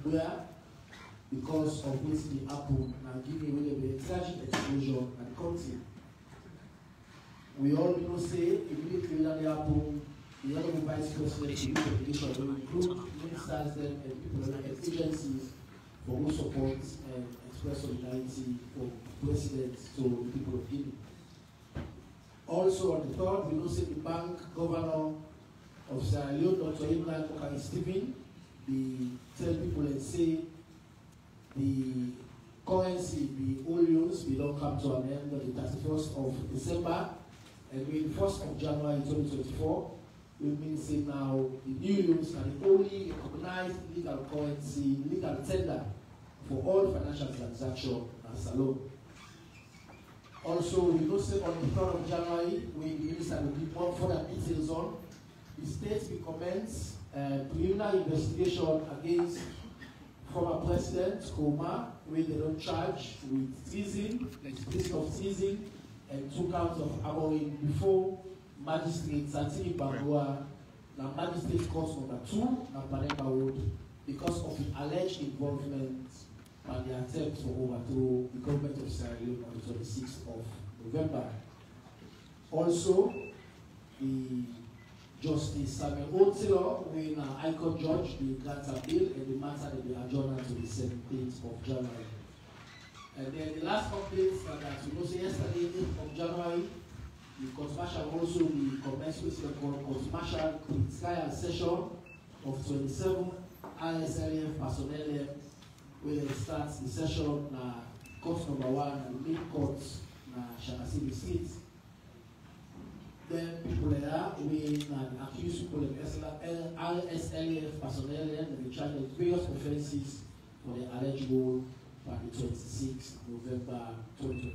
where because of what the Apple now giving away the tragic explosion at the country. We all know say immediately when the Apple, the other vice president of the education will include ministers and people and agencies for who support and express solidarity for president to the people of Guinea. Also on the third, we know say the bank governor of Sierra Leone, Dr. Imran Okari Stephen, the tell people and say the currency, the old loans, will not come to an end on the 31st of December, and with the 1st of January 2024, we mean say now the new loans are the only recognized legal currency, legal tender for all financial transactions as a loan. Also, we know say on the 3rd of January, we the minister will give more further details on the state will commence preliminary investigation against former President Koma, where they don't charge with treason, case of treason, and 2 counts of harboring before Magistrate Santini Bangua, now Magistrate Court number 2, now Panemba Road, because of the alleged involvement and the attempt to overthrow the government of Sierra Leone on the 26th of November. Also, the Justice Samuel Otilo, when High Court judge, the grant appeal and the matter will be adjourned to the 17th of January. And then the last update that we know say yesterday, 8th of January, the court martial also be commenced with the court martial trial session of 27 ISLF personnel where they start the session na court number 1 and the main court na Shakasibi Street. Then people there, we accuse people of RSLF personnel and be charged with various offenses for the alleged role by the 26th November 2023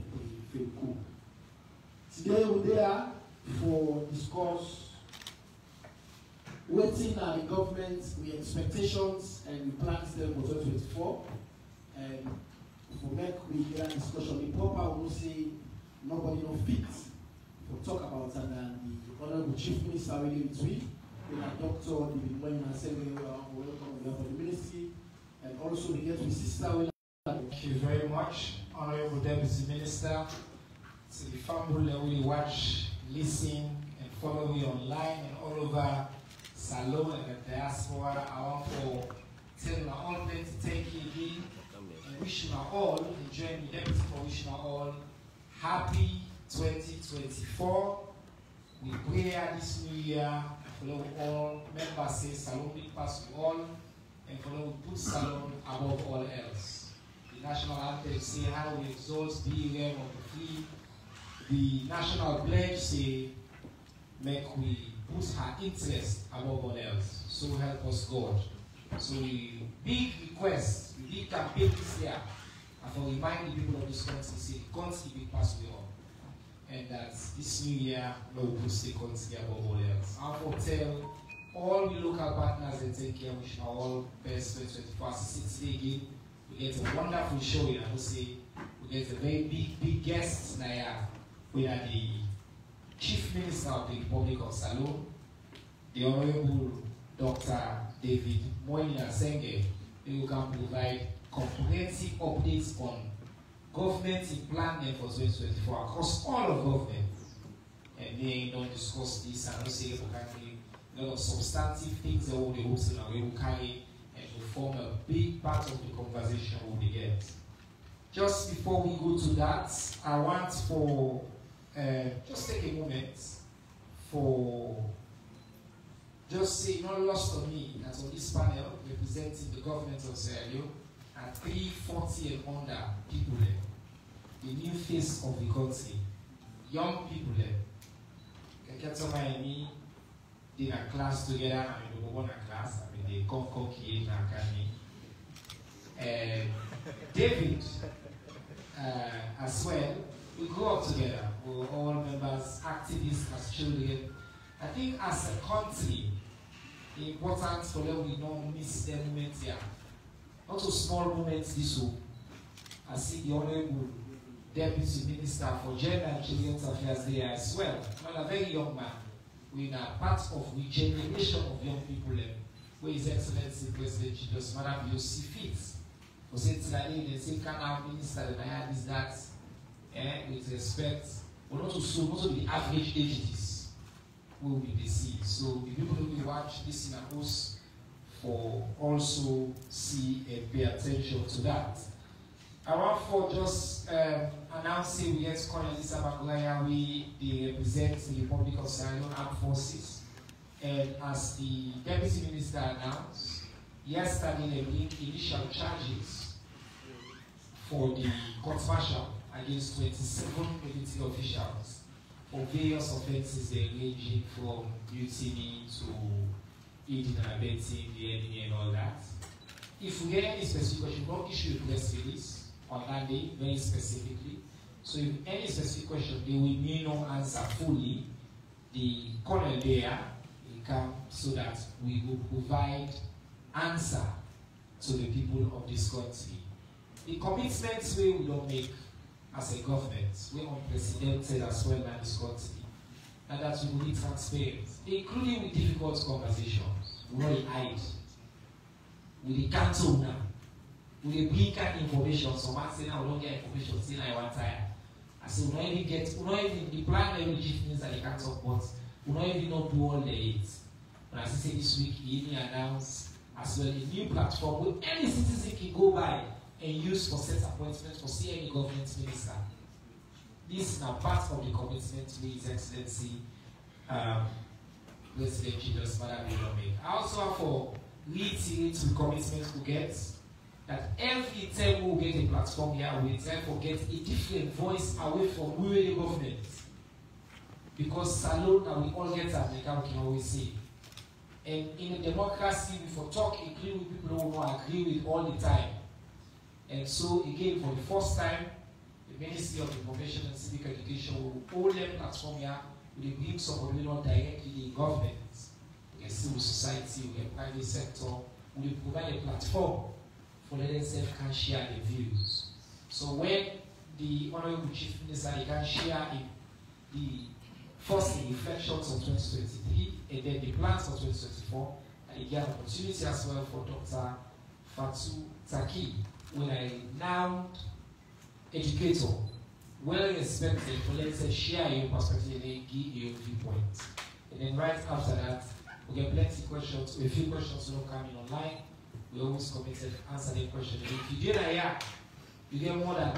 field coup. Today we're there for discuss waiting at the government with expectations and we plans them for 2024. And for make we get a discussion the proper, we will say nobody no fit. We'll talk about that and the Honorable Chief Minister really between with our doctor, David Moyne and saying welcome on behalf of the ministry, and also we get to sister. Thank you very much, Honorable Deputy Minister, to the family that will watch, listen, and follow me online and all over Salon and the diaspora. I want to tell my all to thank you again and wish you all, enjoying the deputy for wishing you all happy 2024. We pray this new year for all members say Salon big pass to all and for we put Salon above all else. The national anthem say how we exalt the realm of the free. The national pledge say make we put her interest above all else. So help us God. So we big request, we big campaign this year and for remind the people of this country say country big pass we all. And that this new year, we will put the country above all else. I will tell all the local partners and take care of all best 2024. Today again, we get a wonderful show here. I will say we get a very big guest now. We are the Chief Minister of the Republic of Salon, the Honorable Dr. David Moyne Senge, who can provide comprehensive updates on government in planning for 2024 across all of government. And they don't discuss this and don't say a lot of substantive things that will be hosted and we will carry and will form a big part of the conversation we will get. Just before we go to that, I want for just take a moment for just say not lost on me that on this panel representing the government of Sierra Leone and 340 and under people there, the new face of the country, young people there. Kaketa Miami did a class together, I mean, they won a class, I mean, they come here in Academy. David, as well, we grew up together. We were all members, activists as children. I think as a country, the importance for them we don't miss the moments here. Not so small moments this way. I see the Honorable Deputy Minister for Gender and Children's Affairs there as well. Well, a very young man. We are part of the generation of young people where His Excellency President Julius Madam see fit. For saying they say, can our minister and is that with respect, but not to the average ages will be deceived. So the people who will watch this in a host for also see and pay attention to that. I want for just announcing we get Colonel Lisa Makulaya, they represent the Republic of Sierra Leone Armed Forces. And as the Deputy Minister announced, yesterday they made initial charges for the court martial against 27 military officials for various offenses ranging from mutiny to aiding and abetting the enemy and all that. If we get any specific question, we'll issue a press release on that day, very specifically. So if any specific question, they will may not answer fully. The colonel there will come so that we will provide answer to the people of this country. The commitments we don't make as a government, we're unprecedented as well in this country, and that we will be transparent, including with difficult conversations. We will hide. We will cancel now. We will bring out information. So I say now we don't get information still like one time. I say we don't even the plan level chief means that they can't talk, but we don't even know do all the aids. And as I say this week, he even announced as well a new platform where any citizen can go by and use for set appointments for see any government minister. This is now part of the commitment to His Excellency President Julius Madam make. I also have for reiterate the commitment to get that every time we get a platform here, we try to get a different voice away from the government. Because salon that we all get at, like I can always say. And in a democracy, we for talk, agree with people who don't agree with all the time. And so, again, for the first time, the Ministry of Information and Civic Education will hold a platform here with a bring some people not directly in government. We have civil society, we have private sector, we will provide a platform for let themselves can share their views. So when the Honorable Chief Minister can share the first reflections of 2023 and then the plans for 2024, and he gave an opportunity as well for Dr. Fatu Taki, when a renowned educator, well respected, for let's say share your perspective and give your viewpoint. And then right after that, we get plenty of questions, a few questions will come in online. We always committed to answer the question. And if you get a year, you get more than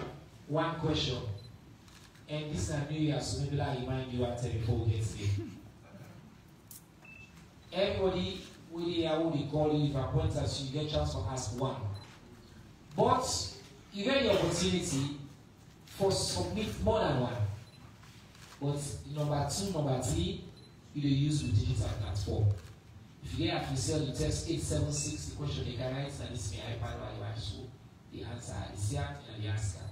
one question. And this is a new year, so maybe I'll remind you after before we get there. Everybody will call you, if I point at you, you get a chance to ask one. But you get the opportunity for submit more than one. But number two, number three, you use the digital platform. If you get a result, you text 876, the question they can write, and this may iPad or you show the answer, the cert and the answer.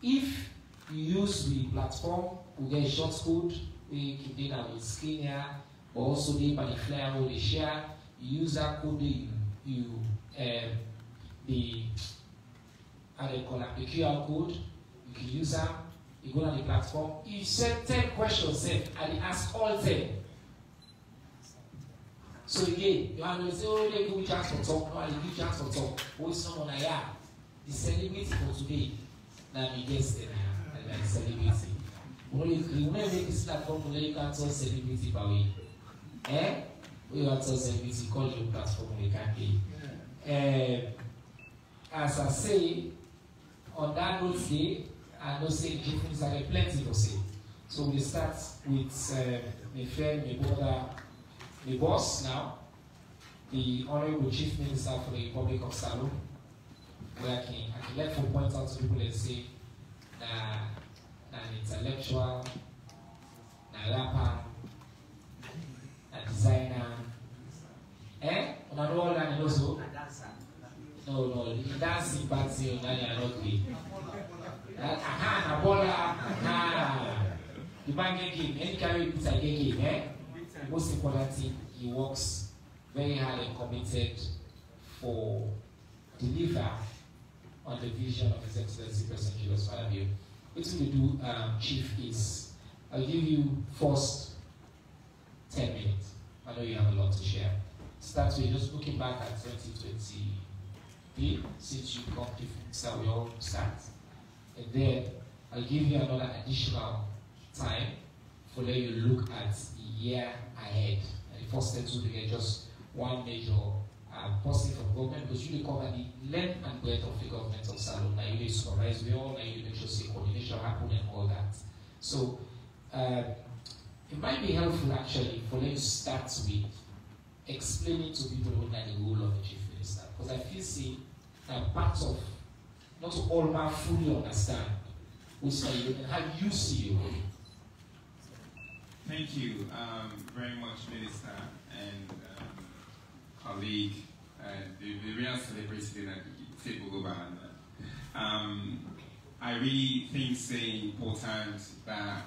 If you use the platform, we get a short code, we keep data with screen here, but also they by the flyer where they share, you use that code, the QR code, you can use that, you go on the platform, you send 10 questions, and they ask all 10. So again, you have to say, oh, they give you chance for talk, no, they give you chance for talk. Oh, someone like that. The celebrity for today, now we guess the celebrity. You want to make this platform, you can't tell celebrity by way. We want to tell celebrity, call your platform, we can't pay. As I say, on that note day, I know say different, I have plenty to say. So we start with my friend, my brother, the boss now, the Honorable Chief Minister for the Republic of Sierra Leone, where I can let him point out to people and say, an intellectual, a rapper, a designer, and all that and also a dancer. No, dancing party, not great. A baller, the banking game, any carry pizza game, The most important thing, he works very hard and committed for deliver on the vision of His Excellency President Julius Madam. What we do, Chief, is I'll give you first 10 minutes. I know you have a lot to share. start with just looking back at 2020, since you got the so we all start. And then I'll give you another additional time for let you look at the year ahead. And the first steps will be just one major policy from government, because you cover the length and breadth of the government of Salone. Now you supervise we all, now you make sure say coordination happen and all that. So it might be helpful actually for them to start with explaining to people what the role of the chief minister. Because I feel see that part of not to all man fully understand who's and how you see your role. Thank you very much, Minister and colleague, the real celebrity at the table over. I really think it's important that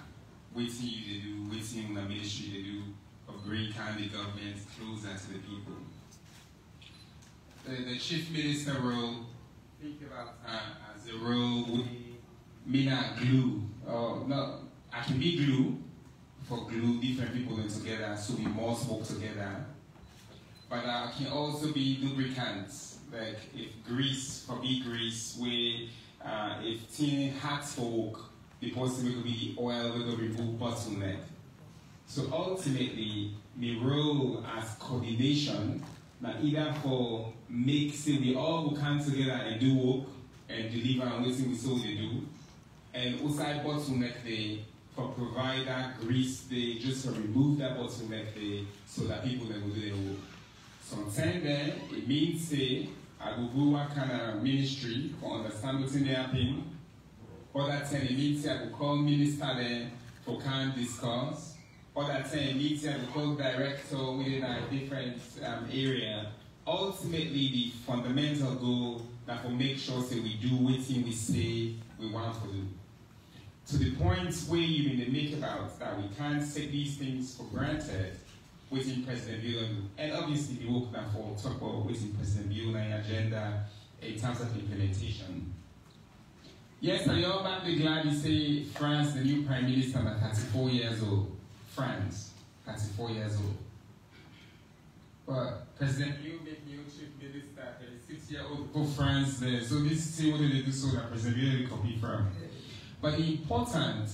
waiting you to do, waiting the ministry to do of green candidate government closer to the people. The chief minister role, think about as a role we may not glue, or no, I can be glue for glue different people in together so we must work together. But I can also be lubricants, like if grease, for big grease, where if tin hats for work, the person will be the oil will remove bottleneck. So ultimately, the role as coordination, that either for make say we all will come together and do work and deliver and what we so they do, and also bottleneck they for provide that grease they just to remove that bottleneck they so that people then will do their work. Sometimes then it means say I will go what kind of ministry for understand what's in their thing. Other time it means I will call minister then for can discuss. Other time it means I will call director within a different area. Ultimately the fundamental goal that will make sure say we do what we say we want to do. To the point where you may make about that we can't take these things for granted within President Bill, and obviously the work that for talk about within President Bill agenda in terms of implementation. Yes, I am badly glad to say France, the new Prime Minister at 34 years old. France, 34 years old. But President Bill made new Chief Minister, 36-year-old for France there. So this is what they do so that President Bill will copy from. But the important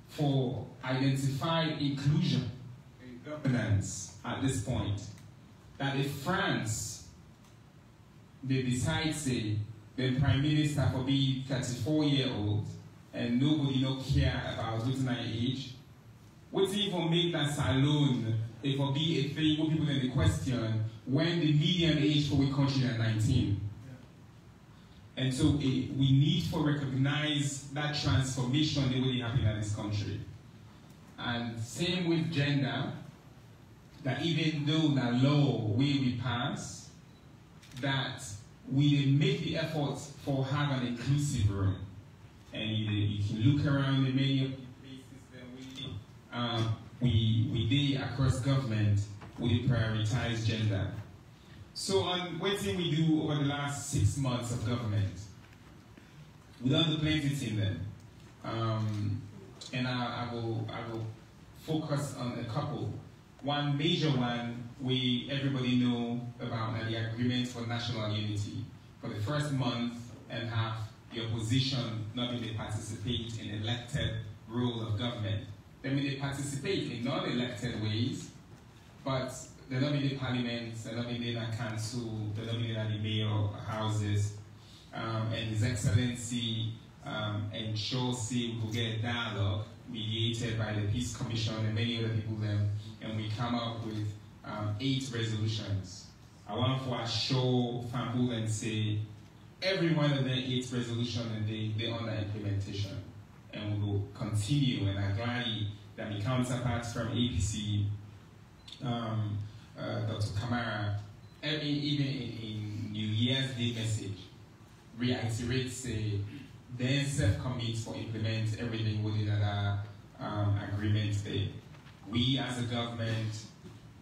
for identified inclusion in governance at this point, that if France, they decide, say, the Prime Minister for be 34-year-old and nobody no care about what's my age, what's even make that Salone if it be a thing what people then question when the median age for we country is 19. And so we need to recognize that transformation that will happen in this country. And same with gender, that even though the law will be passed, that we make the effort for have an inclusive room. And you can look around in many of the places that we did across government, we prioritize gender. So on what thing we do over the last 6 months of government, we done the plenty thing then. And I will focus on a couple. One major one everybody know about the agreement for national unity. For the first month and half, the opposition not only participate in elected role of government. They may participate in non-elected ways, but they're not in the parliament, they're not in the council, they're not in the mayor houses, and His Excellency ensures we will get dialogue mediated by the Peace Commission and many other people there, and we come up with 8 resolutions. I want to show Fambu and say every one of the 8 resolutions and they're under implementation, and we will continue. And I'm glad that my counterparts from APC, Dr. Kamara, even in New Year's Day message, reiterates they self-commit for implement everything within that agreement there. We as a government,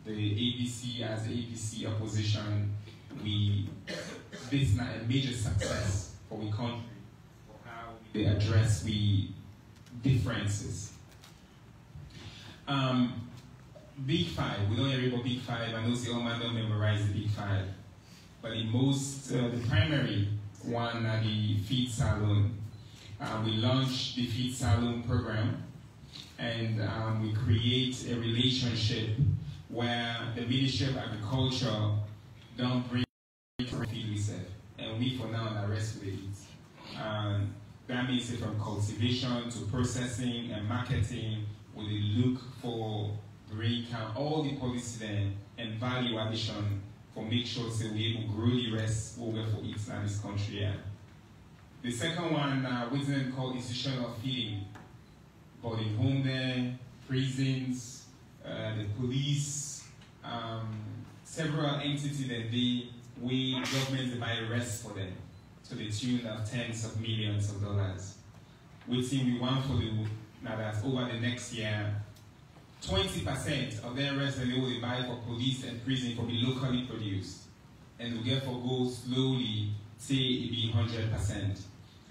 the ABC as the ABC opposition, this is not a major success for the country for how they address the differences. Big Five, we don't hear about Big Five, I know the old man don't memorize the Big Five. But the most, the primary one are the feed salon. We launched the feed salon program, and we create a relationship where the Ministry of Agriculture don't bring feed reserve, and we for now the rest with it. That means that from cultivation to processing and marketing, we look for bring all the policy then and value addition for make sure that we able to grow the rest over for each in this country. Yeah. The second one, which is called institutional feeding, but in home there, prisons, the police, several entities that we government buy rest for them to the tune of tens of millions of dollars. We think we want for the now that over the next year, 20% of their rest that they will buy for police and prison will be locally produced, and we get for go slowly, say it be 100%,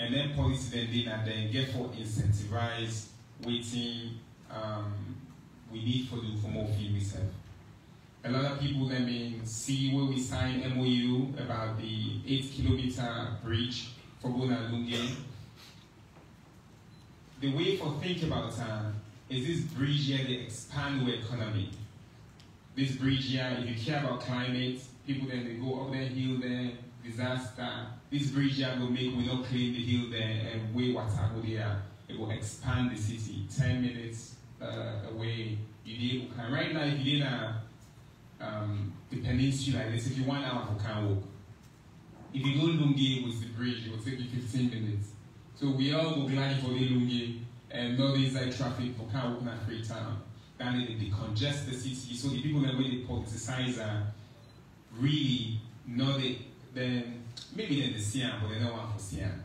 and then policy then get for incentivize waiting. We need for do for more feed reserve. A lot of people then may see where we signed MOU about the 8-kilometer bridge for Bona Lunge. The way for think about is this bridge here they expand the economy. This bridge here, if you care about climate, people then they go up there, hill there, disaster. This bridge here will make we not clean the hill there and way water go there. It will expand the city 10 minutes away. You can right now if you're in the peninsula like this, if you 1 hour you can walk. If you go Lungi with the bridge, it will take you 15 minutes. So we all go glad for the Lungi and not inside traffic for can't walk in Freetown. Then they decongest the city. So the people that way they politicize are really not then maybe they're the Siam, but they don't want for Siam.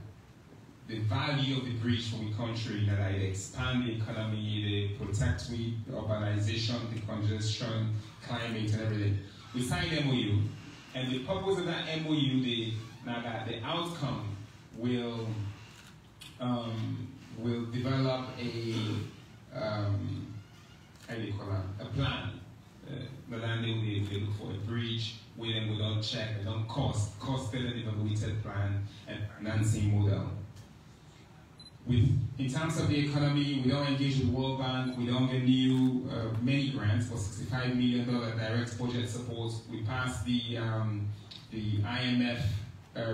The value of the bridge for the country that they expand the economy, they protect with urbanization, the congestion, climate and everything. We signed MOU, and the purpose of that MOU, now that the outcome will develop a plan. The land they look for a bridge, where then we don't check, we don't cost better evaluated plan and financing model. In terms of the economy, we don't engage with World Bank, we don't get new many grants for $65 million direct budget support. We passed the IMF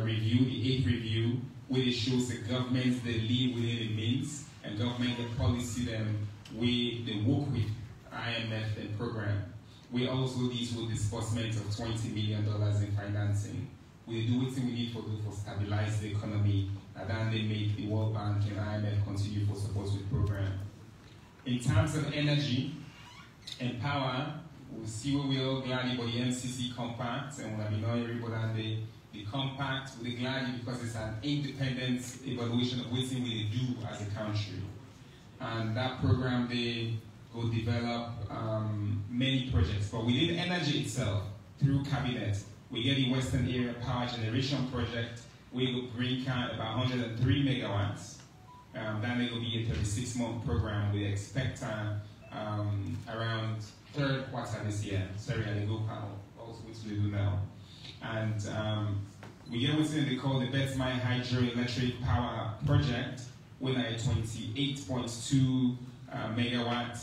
review, the 8th review, where it shows the governments they live within the means, and government the policy them where they work with IMF and program. We also these with disbursement of $20 million in financing. We do what we need for stabilize the economy, and then they make the World Bank and IMF continue for support with program. In terms of energy and power, we'll see where we are glad about the MCC compact, and we'll be knowing everybody the compact, we're glad because it's an independent evaluation of what we do as a country. And that program, they will develop many projects. But within energy itself, through cabinet, we get the Western Area Power Generation Project. We will bring about 103 megawatts. Then it will be a 36-month program. We expect around third quarter this year. Sorry, I didn't go also which we do now. And we get what's they call the Betsmine Hydroelectric Power Project with a 28.2 megawatt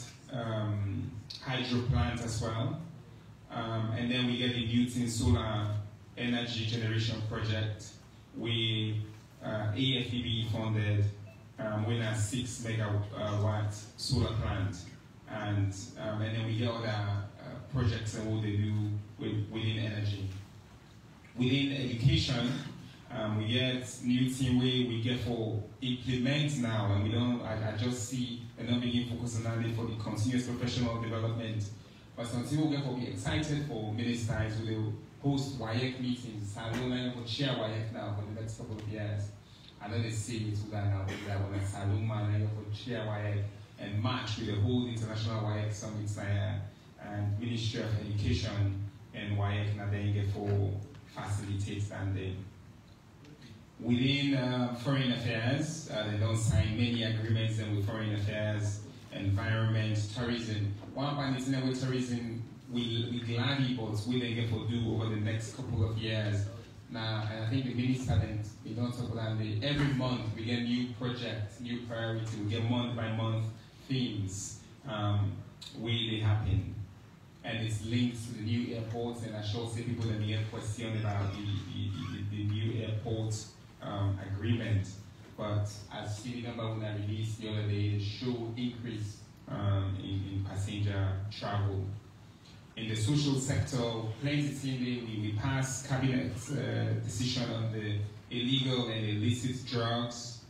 hydro plant as well. And then we get the Newton Solar Energy Generation Project with AFEB funded with a 6 megawatt solar plant. And then we get other projects and what they do within energy. Within education, we get new team way we get for implement now, and we don't. I just see and not begin focusing on it for the continuous professional development. But something we get for be excited for ministers who will host WIEC meetings. Salon will chair WIEC now for the next couple of years. I know they say it to that now, but I want a Salon man for chair WIEC and match with the whole international WIEC summit and Ministry of Education and WIEC now then get for facilitate standing. Within foreign affairs, they don't sign many agreements with foreign affairs, environment, tourism. One part is with tourism, we gladly, but we then get to do over the next couple of years. Now, and I think the minister then, we don't talk about it. Every month we get new projects, new priority. We get month by month themes where they happen. And it's linked to the new airports, and I shall say people that may have questioned about the new airport agreement. But as Civic number when I released the other day, it showed increase in passenger travel. In the social sector, plenty we passed cabinet decision on the illegal and illicit drugs.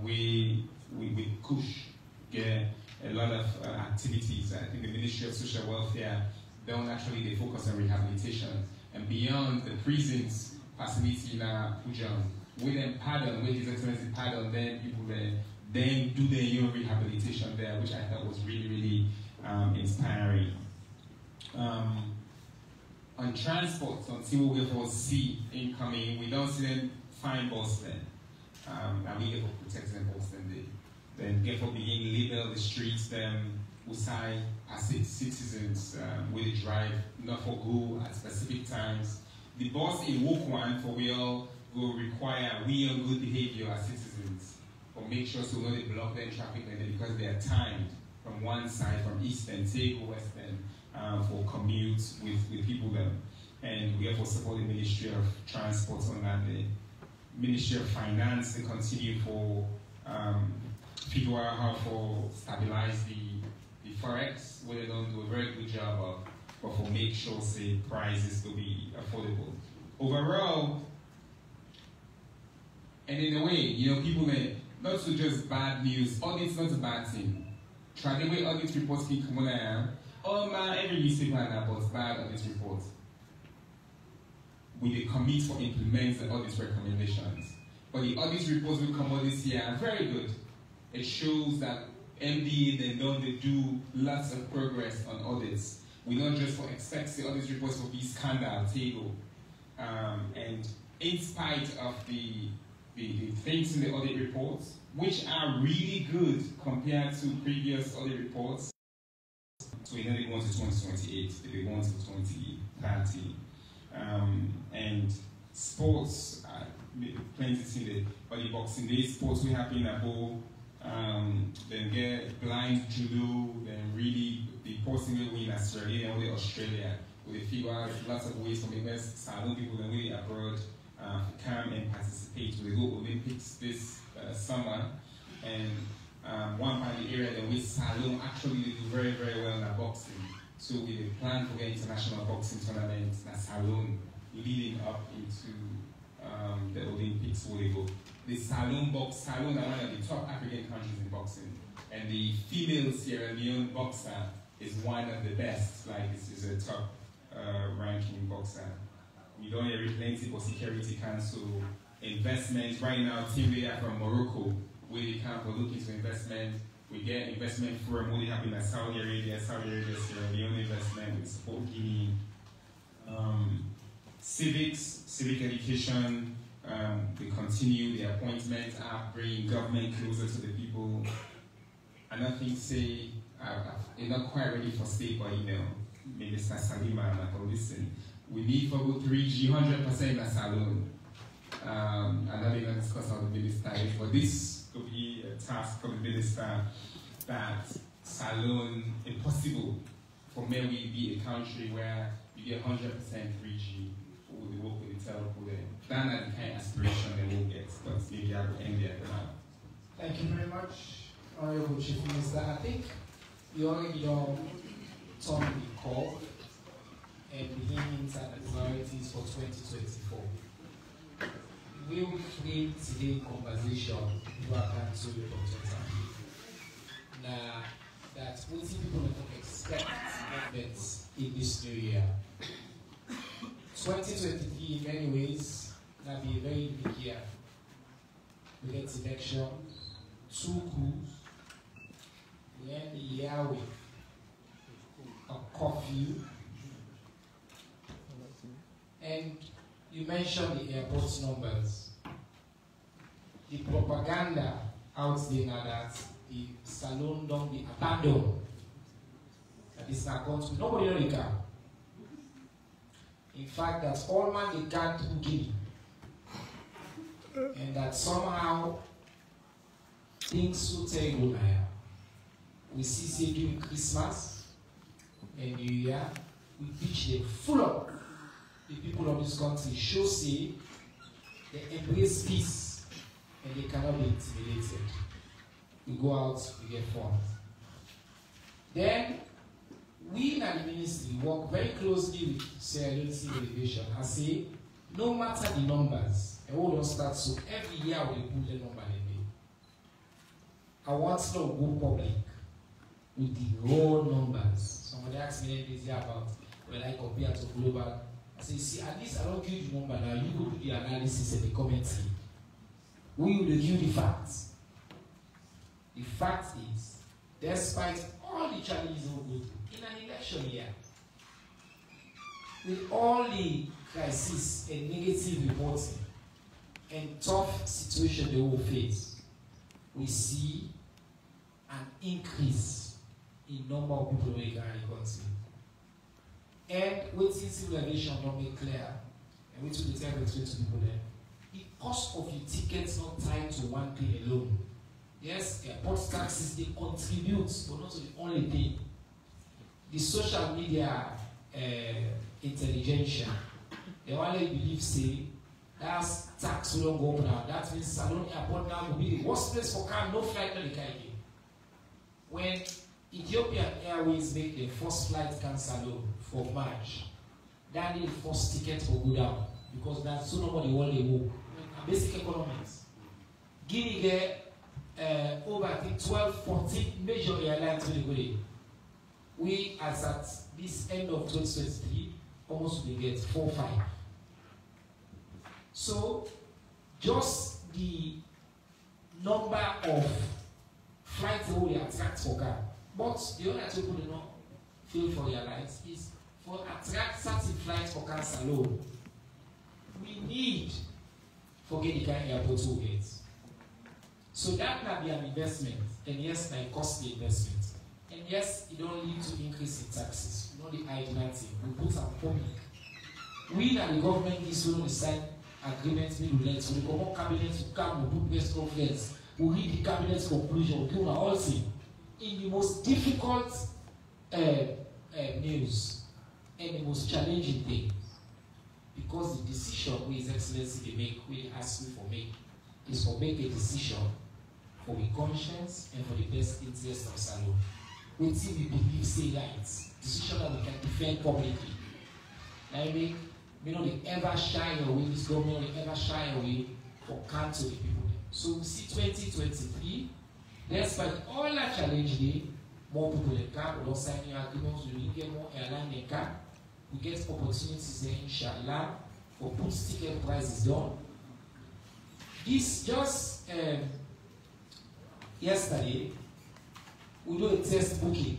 We push a lot of activities. I think the Ministry of Social Welfare don't actually they focus on rehabilitation and beyond the prisons facility in Pujan. We then pardon, with His Excellency pardon, then people then do their own rehabilitation there, which I thought was really, really inspiring. On transport, on Civil Welfare C incoming, we don't see them fine Boston. And we get for protecting Boston. Then get for begin label the streets, them Usai as citizens will drive, not for go at specific times. The boss in Walk One for we all will require we on good behavior as citizens, or make sure so they block their traffic because they are timed from one side, from eastern, take western, for commutes with people there. And we therefore support the Ministry of Transport on that. The Ministry of Finance to continue for figure out how to stabilize the forex, where they don't do a very good job of, but for make sure say prices to be affordable. Overall, and in a way, you know, people may not to just bad news. Audit's not a bad thing. Try the way audit reports keep coming out. Oh man, every newspaper about bad audit reports. We commit for implement the audit recommendations. But the audit reports will come out this year are very good. It shows that MDA they do lots of progress on audits. We don't just expect the audit reports to be scandal table. And in spite of the things in the audit reports, which are really good compared to previous audit reports. So we know they go to 2028, they go to 2030. And sports, plenty in the body boxing day, sports we have in Abo, then get blind judo, then really the posting will win Australia and Australia. We figure out lots of ways to make best salon people then really abroad come and participate. We go Olympics this summer, and one part of the area that we salon actually do very, very well in boxing. So we plan for the international boxing tournament in salon leading up into the Olympics where they go. The salon are one of the top African countries in boxing, and the female Sierra Leone boxer is one of the best. Like this is a top ranking boxer. We don't hear plenty for Security Council investments. Right now, team they are from Morocco, where they come for looking to investment. We get investment from what they have in Saudi Arabia, Sierra Leone investment, we support Guinea. Civic education, they continue the appointment app, bringing government closer to the people. And nothing say, they're not quite ready for state, but you know, Minister Salima and listen. We need for 3G 100% in a salon. And I will not discuss how the minister is, but this could be a task for the minister that salon impossible for me we be a country where you get 100% 3G with the work with the telco there. That's not the kind of aspiration they will get, but maybe I will end there for now. Thank you very much, Honorable Chief Minister. I think you already know some of the call and beginnings and priorities for 2024. We will frame today's conversation back to the project. Now, that's what people expect events in this new year. 2023, in many ways, will be a very big year. We get election, 2 coups, we end the year with a curfew, and you mentioned the airport numbers. The propaganda out there now that the salon don't be abandoned. That is not going to nobody know the car. In fact, that's all man they can't give. And that somehow things so terrible now. We see say during Christmas and New Year, we pitch them full up. The people of this country show say they embrace peace and they cannot be intimidated. We go out, we get formed. Then we in the ministry work very closely with Sierra Leone delegation and say, no matter the numbers, and we don't start so every year we put the number in there. I want to know go public with the raw numbers. Somebody asked me this year about when I compare to global. I say, see, at least I don't give you the number now. You go do the analysis and the commentary. We will give you the facts. The fact is, despite all the challenges we go through in an election year, with all the crises and negative reporting and tough situation they will face, we see an increase in number of people who are in the country. And waiting civil aviation don't make clear, and we took the time to explain to people there, the cost of your tickets not tied to one thing alone. Yes, airport taxes, they contribute, but not the only thing. The social media intelligentsia, they only believe, say, that's tax will don't go up now. That means Salon Airport now will be the worst place for car, no flight, no the Caribbean. When Ethiopian Airways make the first flight cancel for March, that the first ticket will go down because that's so nobody want to walk. Basic economics. Guinea get over I think 12, 14 major airlines really good. We as at this end of 2023 almost we get 4 or 5. So just the number of flights that we attract for car. But the only thing people do not feel for their lives is for attract certain flights for cars alone. We need for get the kind of airport to get. So that might be an investment, and yes, a costly investment. And yes, it don't lead to increase in taxes. Not the ideal thing. We put our public. We and the government is going to sign agreements with the so the government cabinet will come, we put press conference, we read the cabinet's conclusion, we do all things. In the most difficult news and the most challenging thing, because the decision we His Excellency they make, we ask you for make, is for make a decision for the conscience and for the best interest of Salon. We think we believe say rights, decision that we can defend publicly. I mean, we don't ever shy away, this government will ever shy away for cancel the people. So we see 2023, despite all that challenge, more people in camp, we don't sign new agreements, we get more airline in camp, we get opportunities there, inshallah, for put ticket prices down. This just yesterday, we do a test booking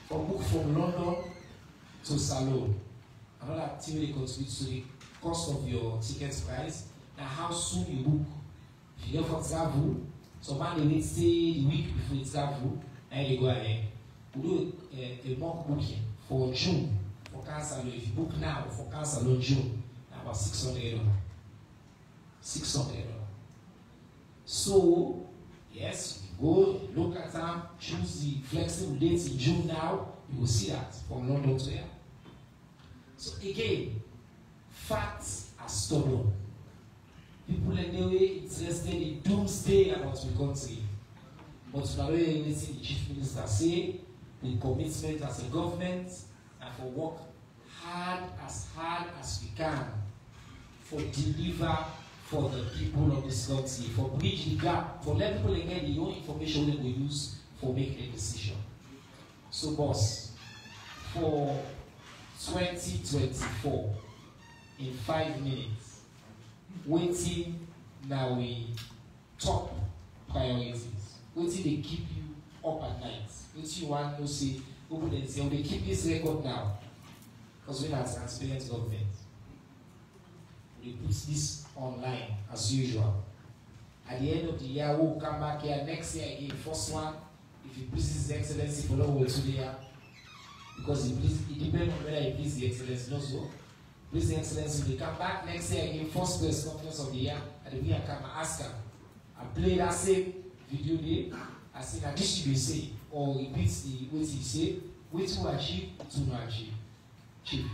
for book from London to Salon. Another activity contributes to the cost of your ticket price and how soon you book. If you go for travel, so man they wait say the week before you travel, and they go ahead. We do a mock booking for June for cancel. If you book now for cancel on June, about $600. $600. So yes, you go look at them, choose the flexible dates in June now, you will see that from London to here. So again, facts are stubborn. People anyway interested in doomsday about the country. But now anything the Chief Minister say, the commitment as a government, and for work hard as we can for deliver for the people of this country, for bridge the gap, for let people get the own information they will use for making a decision. So boss, for 2024, in 5 minutes, waiting now we top priorities. Waiting they keep you up at night. Waiting you want to see, open and say, oh, they keep this record now. Because we have transparent government. We put this online as usual. At the end of the year, we'll come back here next year again. First one, if it pleases His Excellency, follow what today, because it depends on whether it pleases the Excellency also. Please the Excellency, if they come back next year again, first press conference of the year, and we can come and ask her. I play that same video there. I say that this should be said, or repeats the what he said, which will achieve, it will not achieve. Chief.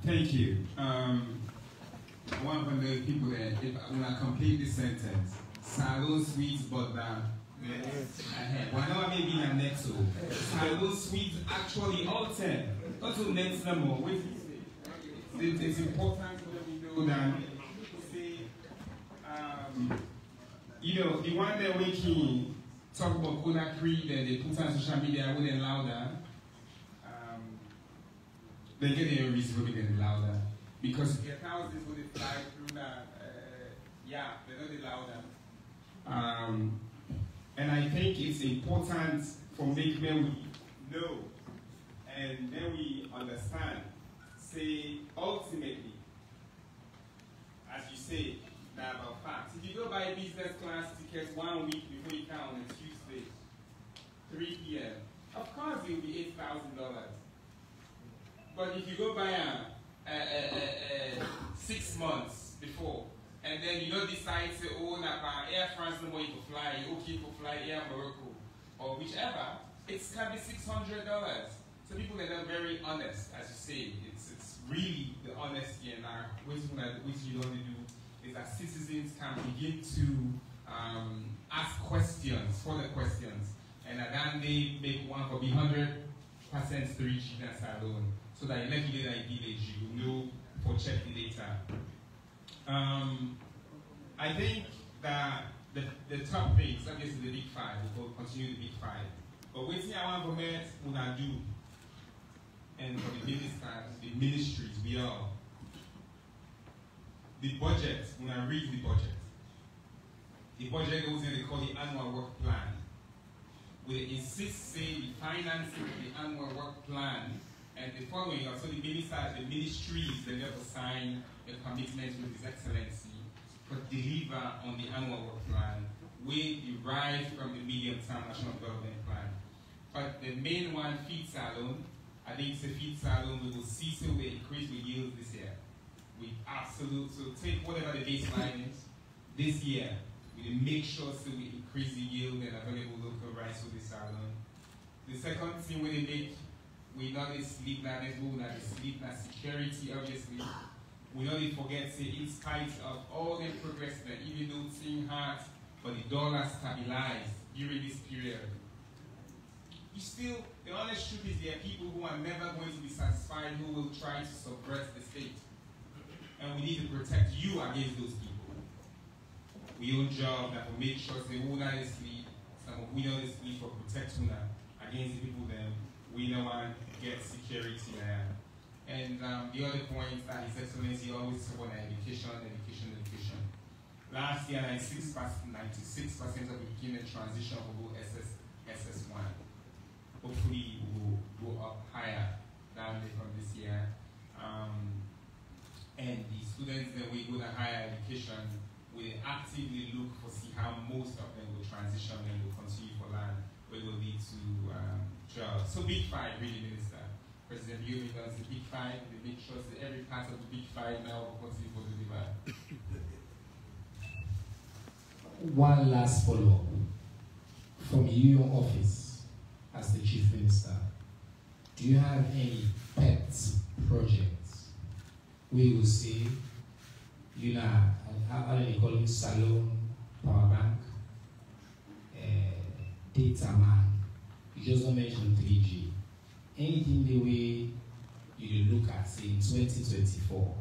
Thank you. One of the people there, when I complete this sentence, Salon Sweets but down. Whenever maybe in a next so Salon Sweets actually all 10. Until next number, it's important that we know that say you know, the one that we can talk about Kona Creed and they put on social media wouldn't louder. They get a reason to get louder. Because their thousands would fly through that, yeah, they're not louder. And I think it's important for make men we know and then we understand. Say, ultimately, as you say, that about facts. If you go buy business class tickets 1 week before you come on a Tuesday, 3 p.m., of course it will be $8,000. But if you go buy 6 months before, and then you don't decide to own Air France no more you can fly, you okay for fly Air Morocco, or whichever, it can be $600. So people are not very honest, as you say. It's really the honesty and which you don't do is that citizens can begin to ask questions, further questions, and at that they make one for be 100% 3G and alone. So that you let you get village, you know for check the data. I think that the top things, obviously the big five, we'll continue the big five. But waiting I want to met una do, and for the ministers, the ministries, we are. The budget, when I read the budget goes in, they call the annual work plan. We insist, say, the financing of the annual work plan and the following, also the ministries, they never sign a commitment with His Excellency to deliver on the annual work plan, we derive from the medium-term national development plan. But the main one, feed salon, I think it's a feed salon, we will see so we increase the yield this year. We absolutely, so take whatever the baseline is, this year, we make sure so we increase the yield and available local rice for the salon. The second thing we make, we not sleep now, we not sleep now, security, obviously. We not forget, say, in spite of all the progress that even though things hard, but the dollar stabilized during this period. You still, the honest truth is there are people who are never going to be satisfied who will try to subvert the state. And we need to protect you against those people. We own job that will make sure they will not sleep, some of we don't sleep for protection against the people then we don't want to get security there. And the other point that His Excellency always support education. Last year, 96% of the beginning transition will go SS1. Hopefully, we will go up higher down there from this year. And the students that we go to higher education will actively look for see how most of them will transition and will continue for land, where it will lead to jobs. So big five, really, Minister. President Yumi does the big five, they make sure that every part of the big five now will continue for the divide. One last follow-up. From your office as the Chief Minister, do you have any pet projects we will say, you know, how do they call it, salon, power bank, data man, you just don't mention 3G. Anything the way you look at, say, in 2024,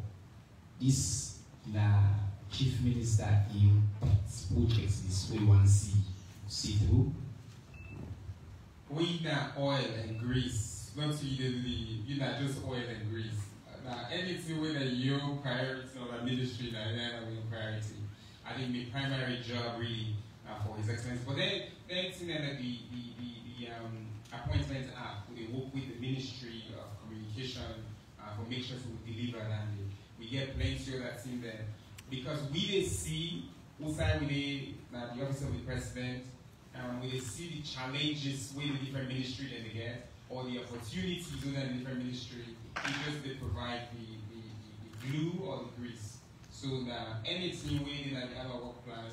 this Chief Minister in projects this way one see through? We not oil and grease, not you not just oil and grease. Anything with your priority or the ministry, that priority. I think my primary job really for His Excellency. But then the appointment app, we work with the Ministry of Communication for make sure we deliver landing. We get plenty of that in there. Because we didn't see, outside with the Office of the President, we see the challenges with the different ministry that they get, or the opportunities within the different ministry, because they provide the glue or the grease. So that anything we that we have a work plan,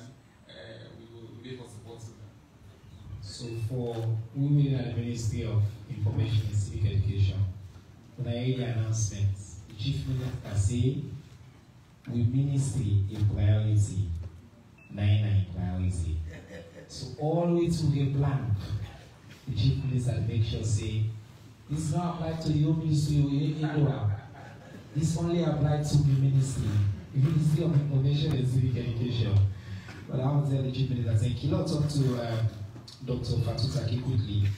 we will be for support to them. So for women at the Ministry of Information and Civic Education, when I hear the announcements, the Chief Minister say, we ministry in priority, 99 priority. So all the way to the plan, the Chief Minister make sure say, this is not applied to your ministry or anywhere. This only applied to the ministry, the Ministry of Information and Civic Education. But I want to tell the Chief Minister, thank you. Let's talk to Dr. Fatutaki quickly.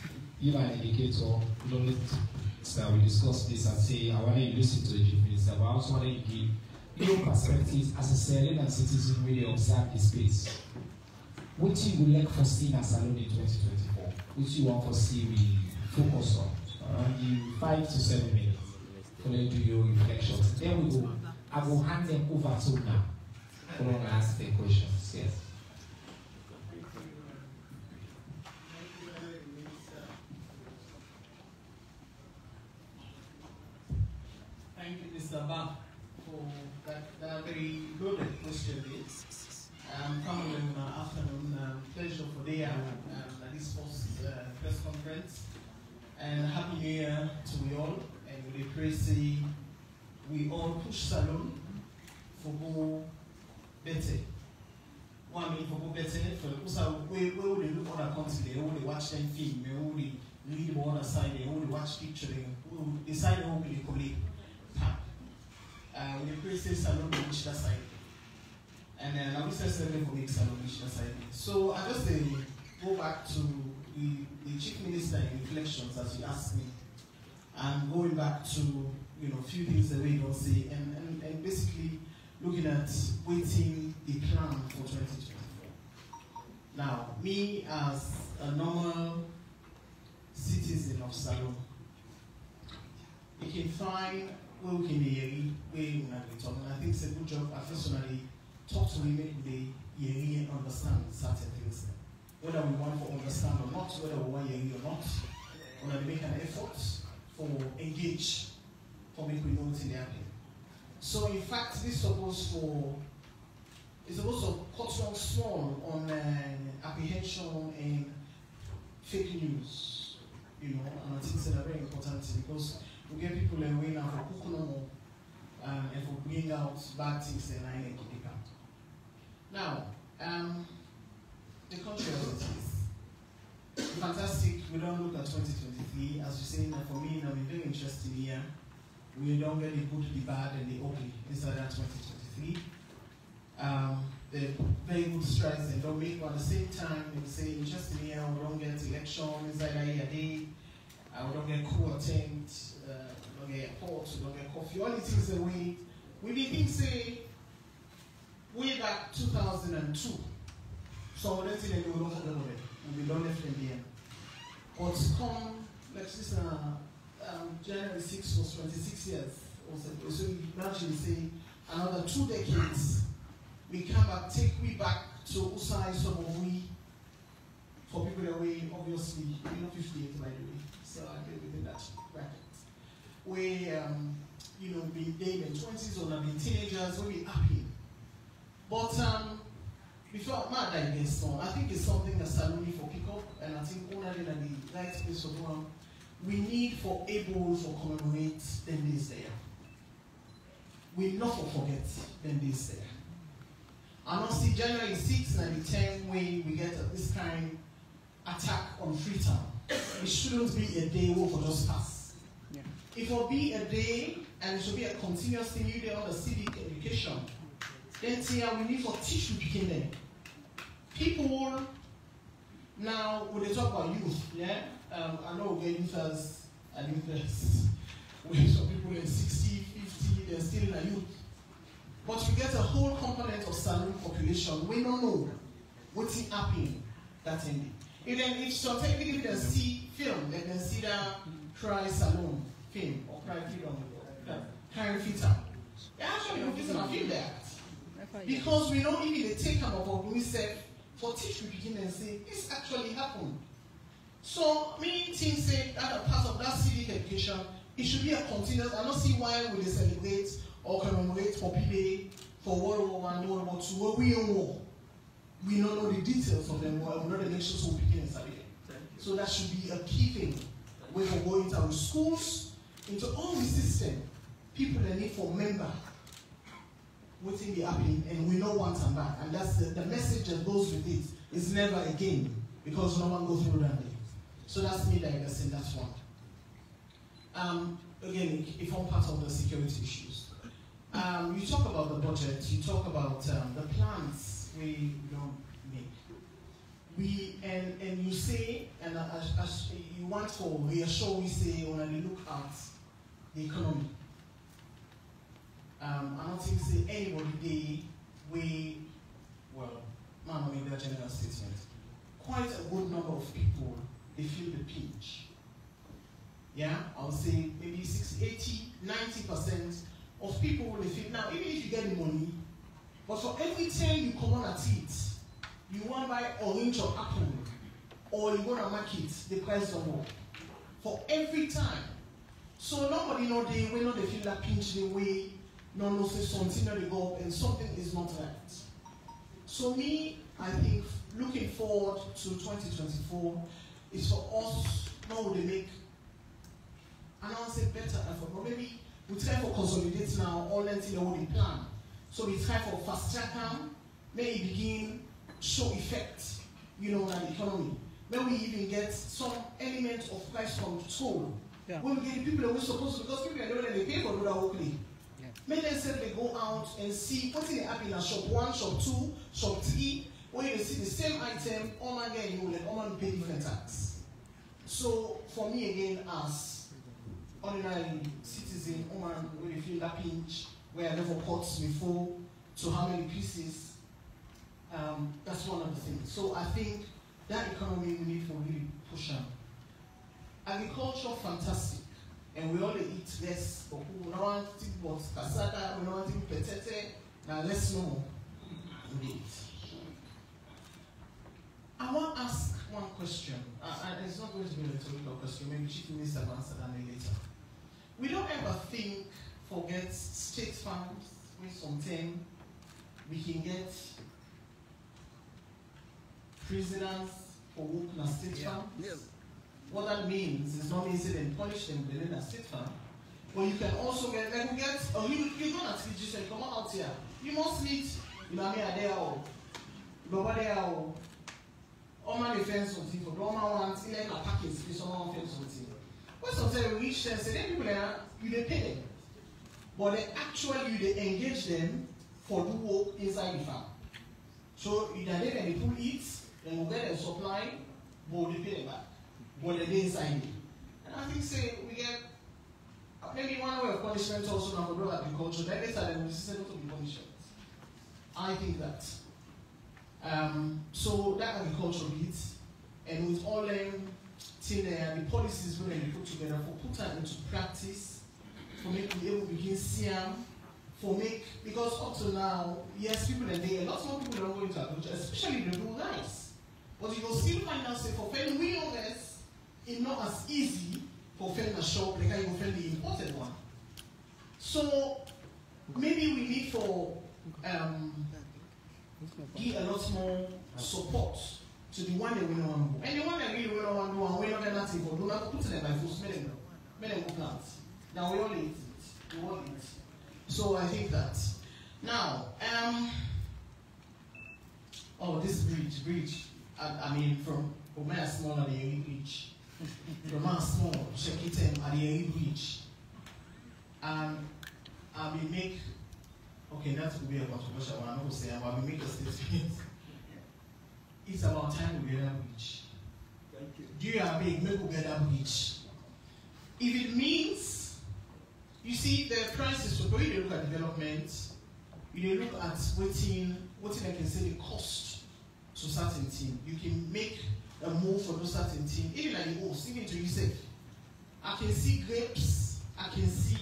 Give an indicator. We don't need to we discuss this and say, I want to listen to the Chief Minister, but I also want to give your perspectives as a Syrian and citizen really observe the space. What you would like for seeing as Salon in 2024? What you want for see we focus on? In 5 to 7 minutes. For them to do your reflections. Then we go. I will hand them over to now. For them to ask their questions. Yes. Thank you, Mr. Ba, for that very loaded question. Coming in the afternoon, pleasure for the this first press conference, and happy New Year to we all. And we pray say we all push Salon for go better. One mean for go better for the person we will look on a country, they only watch them film, they only read on the side, they only watch picture, they decide they only colleague. We pray say Salon will reach that side. And then I will say something for make Salon reach that side. So I just go back to the Chief Minister in reflections as you asked me. And going back to a few things that we don't see and basically looking at waiting the plan for 2024. Now, me as a normal citizen of Salon, you can find where we can be where we talk. And I think it's a good job. I personally talk to women they and understand certain things. Whether we want to understand or not, whether we want or not, whether they make an effort for engage for make we know what's in their head. So in fact, this is supposed to cut down small on apprehension and fake news, and I think it's very important because we get people away now for cooking and for bringing out bad things and I need to pick up. Now, the country as it is. Fantastic, we don't look at 2023. As you say, for me, now we're very interested here. We don't get the good, the bad, and the ugly inside that 2023. The very good strides and don't make, but at the same time, they say, interesting here, we don't get election inside that year day. We don't get coup attempt, we don't get airports, we don't get coffee. All the things that we've been say way back 2002. So let's say that we don't forget about it. We don't left them there. But come, like this, January 6 was 26 years. So you imagine, say, another 2 decades. We come back, take we back to Usai, some of we, for people that we obviously, we're not 58 by the way. So I get within that bracket. We, been in the 20s or been teenagers, we happy. But before I digress on, I think it's something that Saloni for pick up, and I think only in the right space of one, we need for able to commemorate them days there. We not forget them days there. And not see January 6 and the 10 when we get this kind of attack on Freetown. It shouldn't be a day where for just pass. Yeah. It will be a day and it should be a continuous thing you do on the civic education. Then we need to teach the beginning. People now when they talk about youth, yeah, I know we're youth as an interest. When some people in 60, 50, they're still in a youth. But we get a whole component of Salon population. We don't know what's happening that ending. If sometimes even if they see film, they can see that Cry Salon film or Cry Freedom, Cry Freetown. They actually don't visit and feel that. Because we don't even take them about we said for teach we begin and say, this actually happened. So, many things say that a part of that civic education, it should be a continuous. I don't see why we celebrate or commemorate for P-Day, for World War I, World War II, where we own war. We don't know the details of them, or we know the nations will begin and study. So that should be a key thing. When we go into our schools, into all the system, people that need for member, what's in the happening, and we know once and back. And that's the message that goes with it is never again, because no one goes through that day. So that's me digressing, that's one. Again, if one part of the security issues. You talk about the budget, you talk about the plans we don't make. And you say, and as you want to reassure, we say when we look at the economy. I don't think say anybody not make that general statement. Quite a good number of people, they feel the pinch. Yeah, I would say maybe 60, 80, 90% of people will feel. Now, even if you get the money, but for every time you come on at it, you want to buy orange or apple, or you want to market the price of more. For every time. So nobody know they feel that pinch the way, no say something that they go up and something is not right. So me, I think looking forward to 2024 is for us now to make, I don't want to say better effort, but maybe we try for consolidate now all until the whole plan. So we try for fast track them, maybe begin show effect, on the economy. Maybe we even get some element of price control. Yeah. When we get people that we're supposed to, because people are doing they pay for that locally. Yeah. Maybe they say they go out and see what's in the app in a shop 1, shop 2, shop 3, where you see the same item, all man get all man pay different tax. So for me again, as ordinary citizen, all man really feel that pinch where I never pots before, to how many pieces. That's one of the things. So I think that economy we need to really push on. Agriculture, fantastic. And we only eat less. We don't want to think about cassava, we don't want to think petete. Now let's know. Indeed. I want to ask one question. And it's not going to be a rhetorical question. Maybe Chief Minister will answer that later. We don't ever forget state farms with something we can get prisoners for working at state farm. Yes. What that means is not easy to punish them within a state farm. But you can also get, you're going to teach you, come out here. You must meet, me there, Baba there, all my defense something for the man wants, in a package, if someone wants something. When sometimes we reach them, say, then people there, you they pay them. But they actually, they engage them for the work inside the farm. So, you then they pull it, then we get a supply, but they pay them back. But they inside it. And I think, say, we get maybe one way of punishment also now for agriculture. Then later, then we say not to be punishment. I think that. So that agriculture bit, and with all them the policies when they put together for put that into practice, for make we able to begin see them, because up to now, yes, people are there, lots more people don't go into agriculture, especially the do rice. But you will still find out say for fairly we know this, it's not as easy for fairly a shop like you fairly the imported one. So maybe we need for give a lot more support to the one that we don't want to do. And the one that we don't want to do, and we don't have nothing for, do not put it by force, make them go plant. Now we all eat it. We all eat. So I think that. Now, this bridge. I mean, from Omea small at the Eri bridge. From our small, check it at the Eri bridge. And I will make. Okay, that will be a controversial one. I will say, I will make a statement. It's about time we get that bridge. Thank you. Do you have a make we get that bridge? If it means, you see, the prices for when you look at development, you look at what I can say the cost to certain thing. You can make a move for those certain thing, even like the host, even to yourself. I can see grapes, I can see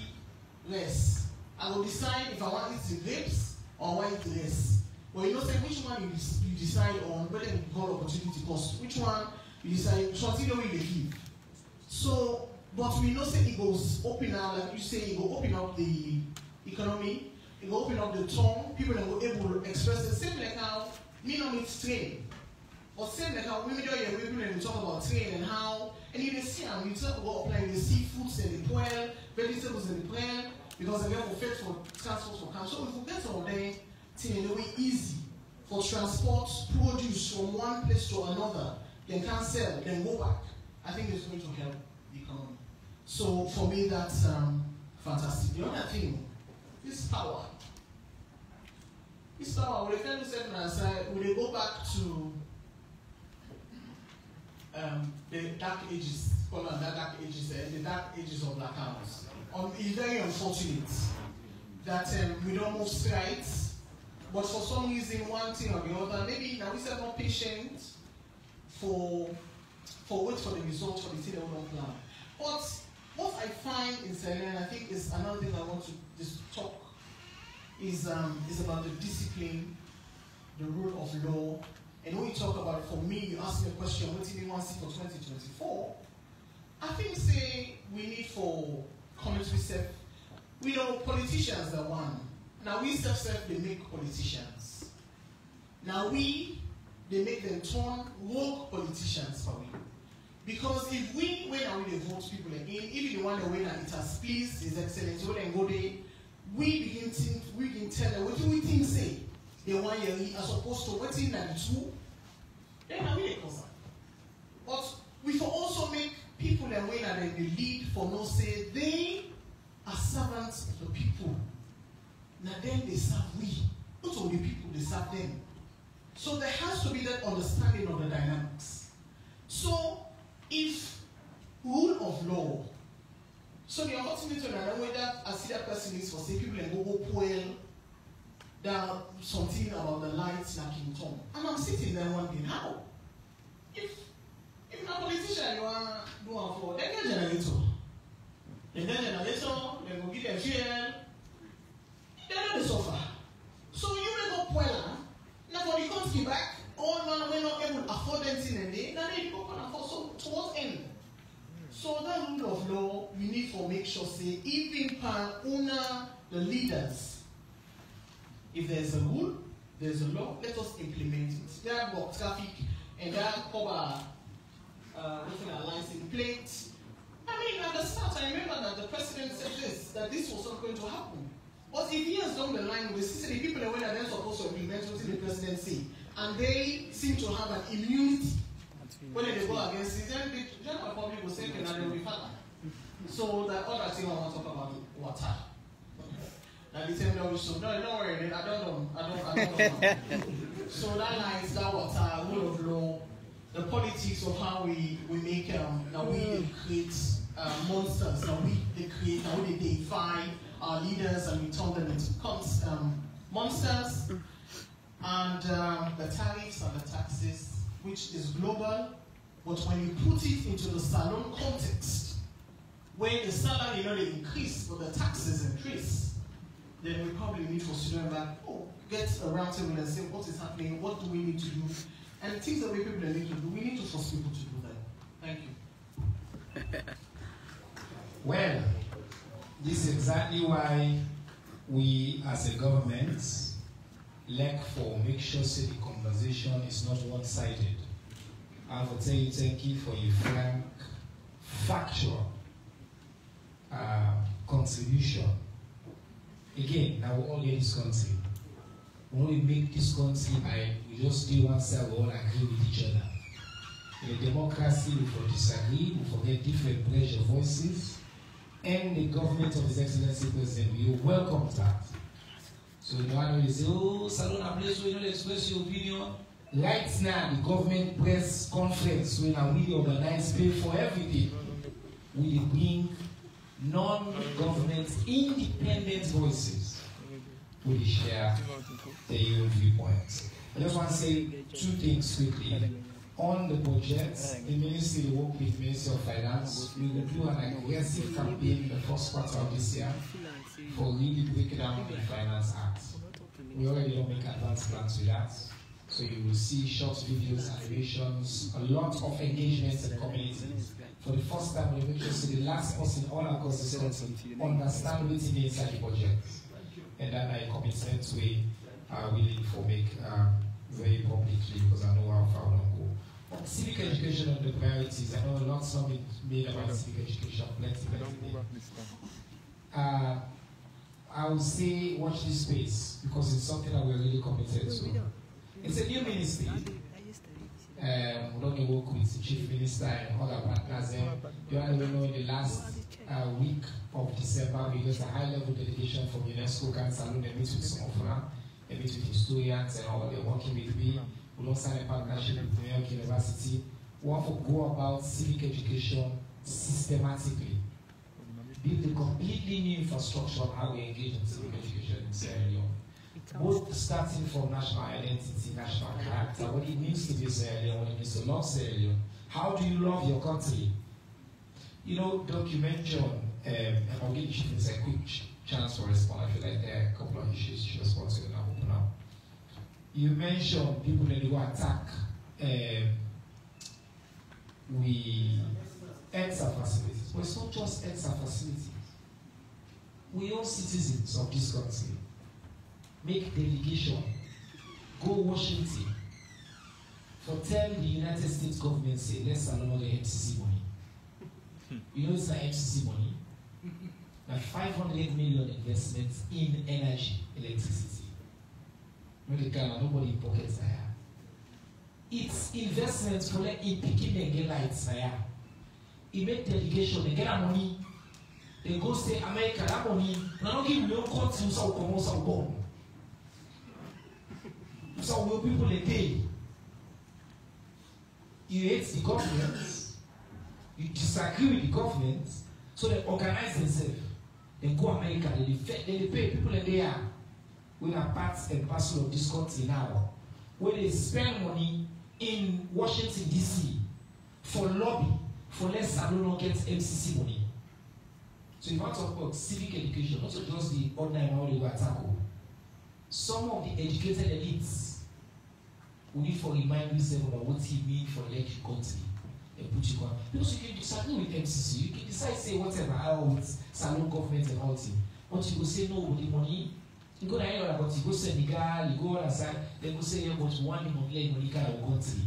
less. I will decide if I want it to grapes or I want it less. Or you know, say which one you decide on, whether you call opportunity cost, which one you decide, which one you don't really give. So, but we know say it goes open up, like you say, it will open up the economy, it will open up the tongue, people will be able to express the same like how me no meet train. Or same like how we talk about train and how, and you can see how you talk about applying the seafoods and the poil, vegetables and the poil, because again we fit for transport for camp. So if we get some day, in a way easy for transport produce from one place to another, then can sell, then go back. I think it's going to help the economy. So for me, that's fantastic. The other thing, this power. This power, we can say we go back to the dark ages, call them the dark ages of Black House. It's very unfortunate that we don't move strides. But for some reason, one thing or the other, maybe now we are not patient for wait for the results for the thing that we don't plan. But what I find in Sierra Leone, I think is another thing I want to just talk is about the discipline, the rule of law. And when you talk about it, for me, you ask me a question, what do you want to see for 2024? I think say we need for community self. We know politicians are one. Now we self they make politicians. Now they make them turn rogue politicians for we. Because if we when we vote people again, even the one that win and it has pleased His Excellency, we then go there, we begin tell them what do we think say they want year as opposed to what's in 92, then are we the concern. But we for also make people that win and they lead for no say they are servants of the people. Now then they serve we. Not only people, they serve them. So there has to be that understanding of the dynamics. So if rule of law, so the opportunity to know whether I see that person is for say people and go poil down something about the lights like in Tom. And I'm sitting there wondering how? If a politician you want to do one for, they get generator. They get generator, they will give them fuel. They don't suffer. So you may go poiler. Now for the country back, all man we're not able to afford anything in there. Now they go and afford so towards end. So that rule of law, we need to make sure say even per owner the leaders. If there's a rule, there's a law, let us implement it. There are traffic and there are cover license plates. I mean at the start I remember that the president said that this was not going to happen. But if years down the line, we see the people that are then supposed to implement what the president say, and they seem to have an immunity when they go against it, then the general public will say, okay, now they will be fine. So the other thing I want to talk about is water. Now the same that we should. No, don't worry, I don't know. So that lines, that water, rule of law, the politics of how we make now we create monsters, now we create, now we define our leaders and we turn them into monsters, and the tariffs and the taxes, which is global, but when you put it into the salon context, where the salary they increase, but the taxes increase, then we probably need to sit back, get a round table and say what is happening, what do we need to do, and things that we people need to do, we need to force people to do that. Thank you. Well, this is exactly why we as a government lack for make sure say the conversation is not one-sided. I will tell you thank you for your frank, factual contribution. Again, now we all in this country. When we make this country we just do one side, we all agree with each other. In a democracy, we will disagree, we forget different pressure voices. And the government of His Excellency President, we welcome that. So the one will say, salon a place where you express your opinion. Right now, the government press conference when we organize, pay for everything. We bring non-government, independent voices. We share their own viewpoints. I just want to say two things quickly. On the budget, the Ministry will work with the Ministry of Finance. We will do an aggressive campaign in the first quarter of this year for really breaking down the Finance Act. We already don't make advanced plans with that. So you will see short videos, animations, a lot of engagements in communities. For the first time, we make sure so the last person all across the country understand what's inside the budget. And then I commitment we are willing to make very publicly because I know how far we don't go. But civic education and the priorities, I know a lot's not been made about civic education, plenty. I would say watch this space because it's something that we're really committed to. It's a new ministry. We don't work with the chief minister and other partners. You already know in the last week of December, we got a high-level delegation from UNESCO Council. They meet with some of them, they meet with historians and all. They're working with me. We don't sign a partnership with New York University. We want to go about civic education systematically. Build a completely new infrastructure on how we engage in civic education in Sierra Leone. Both starting from national identity, national character, what it means to be Sierra Leone, what it means to love Sierra Leone. How do you love your country? You know, Doc, you mentioned, and I'll give you a quick chance for response. I feel like there are a couple of issues to respond to and I'll open up. You mentioned people that go attack EXA facilities. But it's not just EXA facilities. We all citizens of this country make delegation, go Washington, for tell the United States government, say, let's allow the MCC money. You know it's not MCC money? Now 500 million investments in energy, electricity. Nobody in pockets there. It's investments for like in picking and get lights there. He make delegation, they get that money. They go say America, that money, now give no country so come so bomb. So will people they pay? You hate the government, you disagree with the government, so they organize themselves. They go America, they pay people in there. We are part and parcel of this country now. Where they spend money in Washington DC for lobby, for less than no get MCC money. So if I talk about civic education, not just the ordinary how they go tackle. Some of the educated elites we need to remind themselves about what it means for electric country. Because you can disagree with MCC, you can decide say whatever out salon government and all thing. But you go say no with the money. You go there about you go Senegal, you go outside, then go say yeah, but one money Monica or country.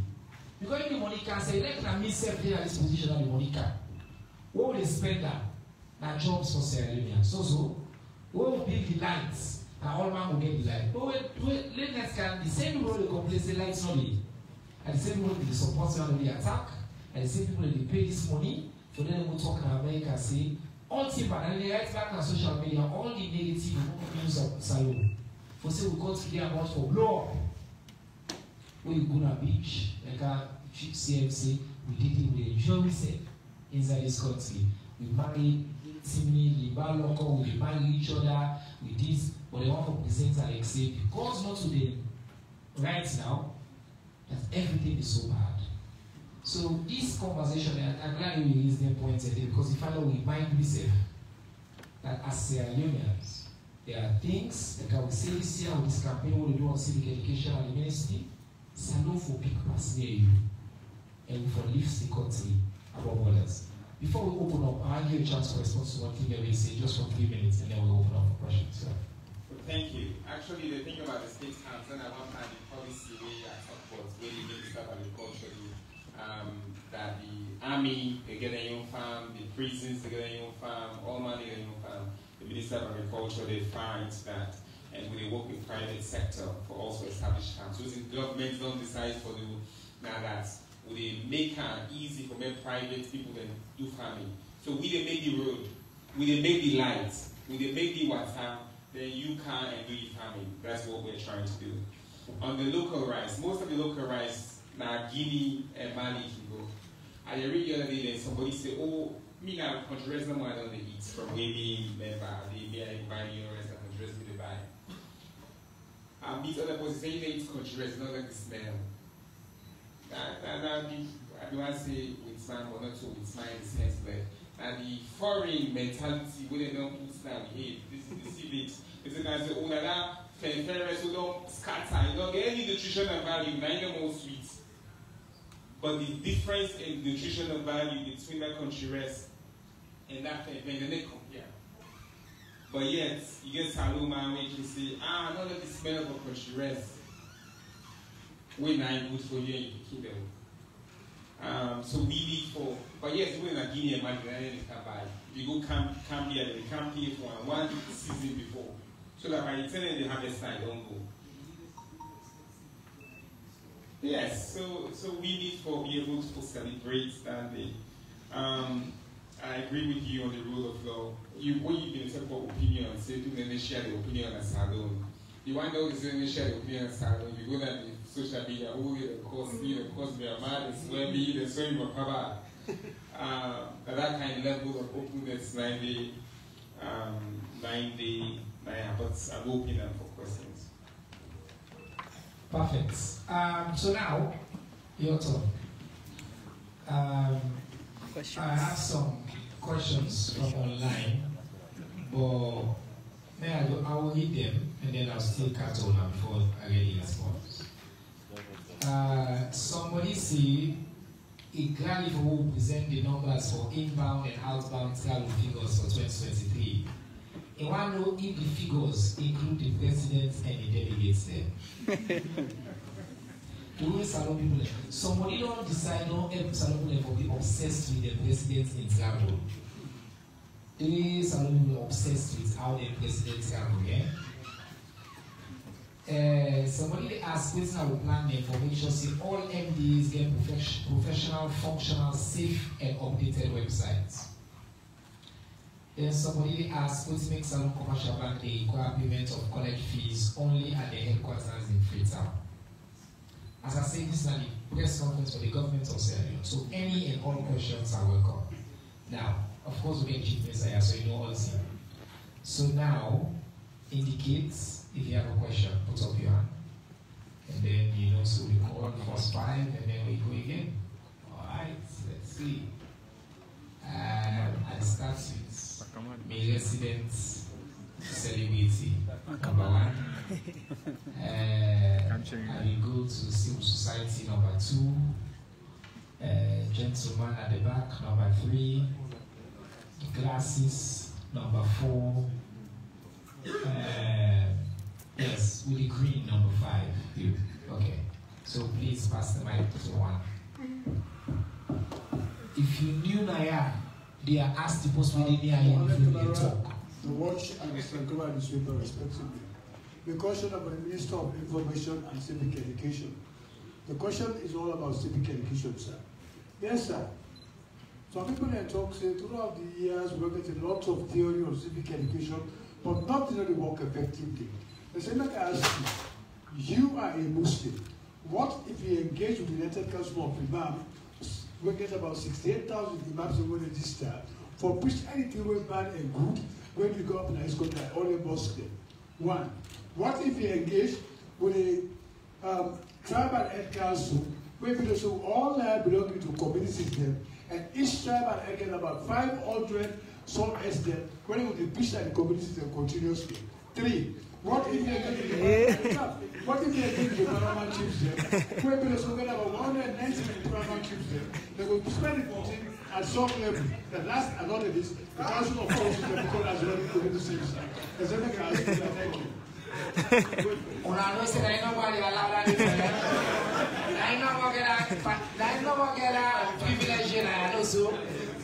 Because if the Monica say let na me self there at this position of the Monica. What will they spend that? Now jobs for Sierra Leone. So what will build the lights? Now all man will get the light. But let us can the same role they complain the lights only. And the same role they support on the attack. And the same people they pay this money for them to talk in America say all team and they write back on social media all the negative news of Salon. For say we got today about for blow up. We go to beach, like a CMC, we did it with a jury set inside this country. We married intimately, local, we marry each other with this, but they want to present and accept because not to them right now that everything is so bad. So this conversation, I'm glad you raised them points today because if I know we remind myself that as Sierra Leoneans, there are things that I will say this year with this campaign what we do on civic education and the ministry, Salon for big pass near you and for lifts the country above others. Before we open up, I'll give you a chance to respond to one thing that we say just for 3 minutes and then we'll open up for questions. So. Well, thank you. Actually, the thing about the state council, and one time the policy way I talk about where the Minister of Agriculture, that the army, they get a young farm, the prisons, they get a young farm, all man, they get a young farm. The Minister of Agriculture, they find that, and we work with private sector for also established farms. So the government don't decide for the, now that we make it easy for private people to do farming. So we they make the road, we they make the lights, we they make the water, then you can and do your farming. That's what we're trying to do. On the local rice, most of the local rice, now Guinea and Mali can go. I read the other day that somebody said, oh, me now controversial no more I don't eat from maybe member, they may buy your rice and controversial they buy. These other persons say they eat controversial, not like the smell. I don't want to say with man or not so with mine in the sense that the foreign mentality where they don't put down, hey, this is the civics. It's a guy say, oh, so don't scatter, you don't get any nutritional value, neither more sweet. But the difference in nutritional value between that country rest and that thing, they don't compare. But yet, you get Saloma where you can say, none of the smell of a country rest. We're not good for you and you keep them. So we need for, but yes, we're not Guinea and you go camp here, they camp here for one season before. So that by the time they harvest time, don't go. Yes, so we need to be able to celebrate that day. I agree with you on the rule of law. When you can talk about opinion, say to them, share the opinion as salon. You want to share the opinion as salon, you go down the social media, the course, we are mad, it's where me, the story of Papa. That kind of level of openness, 90, but I'm open for questions. Perfect. So now, your turn. I have some questions from online, but I will read them and then I'll still cut on them before I really respond. Somebody say, Igrali will present the numbers for inbound and outbound travel figures for 2023. I want to know if the figures include the presidents and the delegates there. Somebody don't decide on every salon people be obsessed with the presidents in travel. Every salon people obsessed with how the presidents travel, yeah? Somebody asked question I will plan the information, say all MDs get professional, functional, safe and updated websites. Then somebody asked what makes salon commercial bank the require payment of college fees only at the headquarters in Freetown. As I say, this is not the press conference for the government of Sierra Leone, so any and all questions are welcome. Now, of course, we get Chief Messiah, so you know all this. So now, indicate if you have a question, put up your hand. And then, so we call first 5, and then we go again. All right, let's see. I start with my residents celebrity, number 1. I will go to civil society, number 2. Gentleman at the back, number 3. Glasses, number 4. Yes, with the green, number 5. Good. Okay. So please pass the mic to 1. If you knew Naya, they are asked the possibility to talk. To watch and Stankola newspaper respectively. The question about the Minister of Information and Civic Education. The question is all about civic education, sir. Yes, sir. Some people that talk say throughout the years we get a lot of theory on civic education, but not really work effectively. The same like I ask you, you are a Muslim. What if you engage with the United Council of Imams? We get about 68,000 Imams in register for preach anything we bad and good when you go up in high school that only Muslim. 1. What if you engage with a tribal head council where people show all belonging to community system and each tribal head get about 500 some estate when you will preach at the community system continuously. 3. What if you engage the paramount chiefs there? Where people show get about 190 paramount chiefs there, they will spend it at some level. The last and not this, the council of forces that become as well to the same side. Does that make sense? Thank you.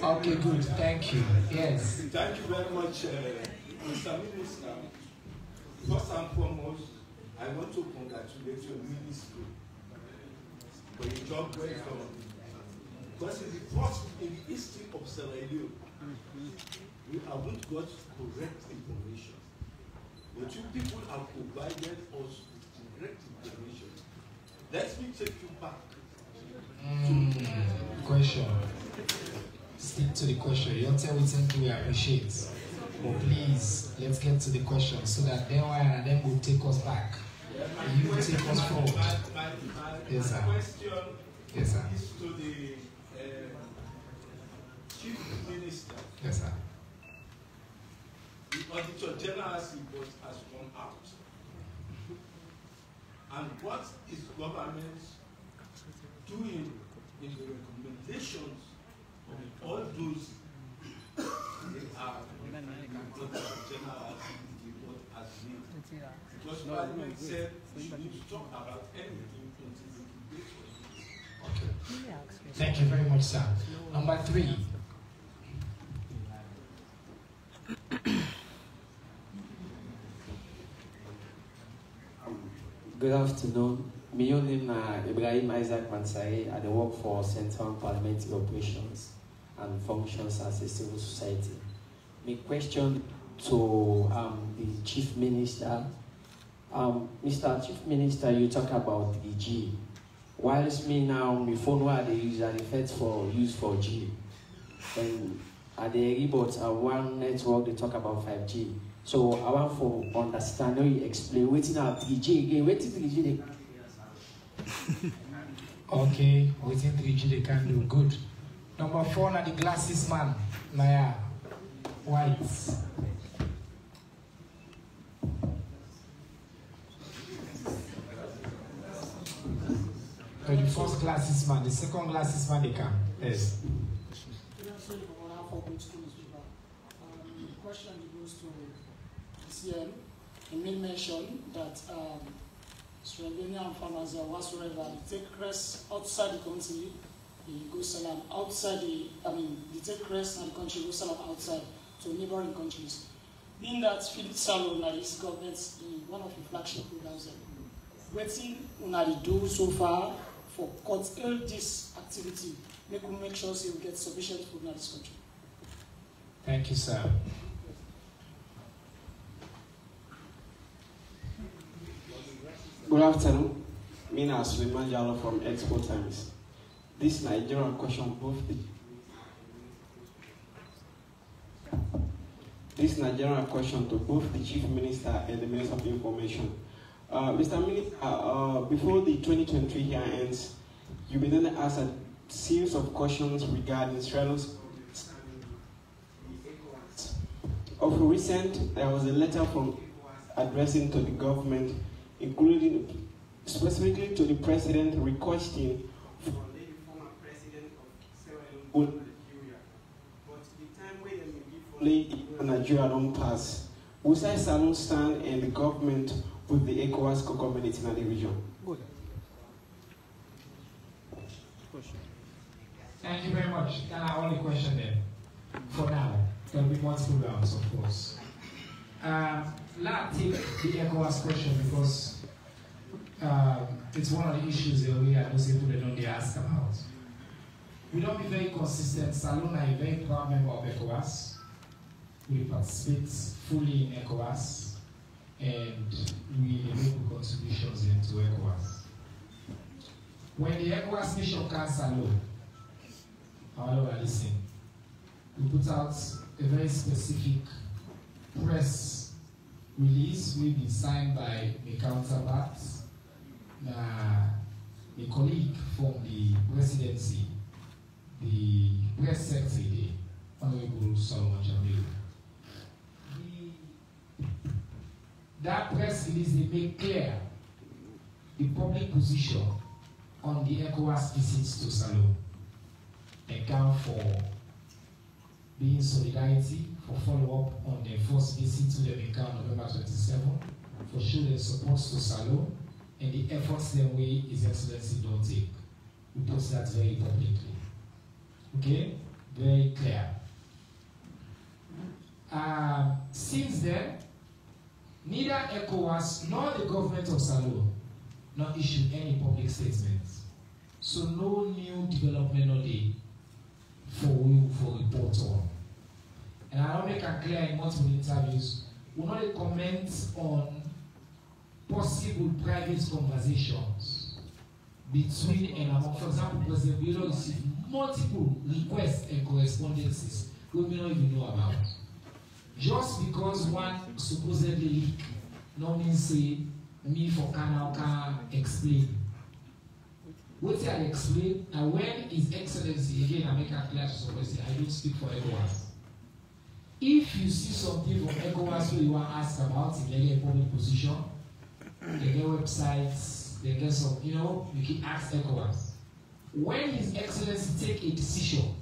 Okay, good. Thank you. Yes. Thank you very much, Mr. Minister. First and foremost, I want to congratulate your ministry for your job well done. Because it's the first in the history of Sierra Leone, we haven't got correct information. But you people have provided us with correct information. Let me take you back. Question. Stick to the question. You don't tell me something we appreciate. But please, let's get to the question so that then will take us back. And you will take us forward. Yes, sir. Question yes, sir. is to the Chief Minister. Yes, sir. The Auditor General's report has come out. And what is government doing in the recommendations of all those they are general report as made? Because Parliament said we should need to talk about anything until the debate was okay. Thank you very much, sir. Number 3. Good afternoon. My name is Ibrahim Isaac Mansari. I work for Central Parliamentary Operations and functions as a civil society. My question to the Chief Minister. Mr. Chief Minister, you talk about the G. Whilst me now, my phone where they use and effects for use for G. And at the report, one network they talk about 5G. So I want to understand how you explain waiting at 3G again. What is 3G they can do? Okay, within 3G they can do good. Number 4 na the glasses man. Naya. White. So the first glasses man, the second glasses man they can. Yes. The question goes to CM. He made mention that Slovenian farmers or whatsoever take cress outside the country, they go sell them outside they take cress in the country, go sell them outside to neighboring countries. Being that Philip Salon and his government one of the flagship programs, waiting on they do so far for curtail this activity, make sure we get sufficient food in this country. Thank you, sir. Good afternoon. Mina Suleiman Jallo from Expo Times. This Nigerian question to both the Chief Minister and the Minister of Information. Mr. Minister, before the 2023 year ends, you will then ask a series of questions regarding Israel's. Of recent, there was a letter from addressing to the government, including specifically to the president, requesting for the former president of Sierra Leone, Nigeria. But the time when they may give for Nigeria don't pass. Will Salon stand and the government with the ECOWAS community in the region? Good. Thank you very much. That's our only question then. For now, there will be multiple rounds, of course. Let's take the ECOWAS question because it's one of the issues that we are people that don't ask about. We don't be very consistent. Salon is a very proud member of ECOWAS. We participate fully in ECOWAS and we make contributions into ECOWAS. When the ECOWAS mission comes Salon, however, listen, we put out a very specific press release. We've been signed by my counterparts, a colleague from the presidency, the press secretary, Honorable Solomon Jamil. That press release, they make clear the public position on the ECOWAS visits to Salon. Account for being solidarity, for follow-up on the first visit to them in November 27, for showing support to Salon, and the efforts that we, His Excellency, don't take. We put that very publicly. Okay? Very clear. Since then, neither ECOWAS nor the government of Salon not issued any public statements. So no new development or day for report on. And I'll make it clear in multiple interviews, we not comment on possible private conversations between and among, for example, President Bilo received multiple requests and correspondences we may not even know about. Just because one supposedly leak, no means say me for Canal can explain. What I explain, and when His Excellency, again I make a clear to somebody, I don't speak for ECOWAS. If you see something from ECOWAS where you want to ask about in a public position, there are websites, they get some, you know, you can ask ECOWAS. When His Excellency take a decision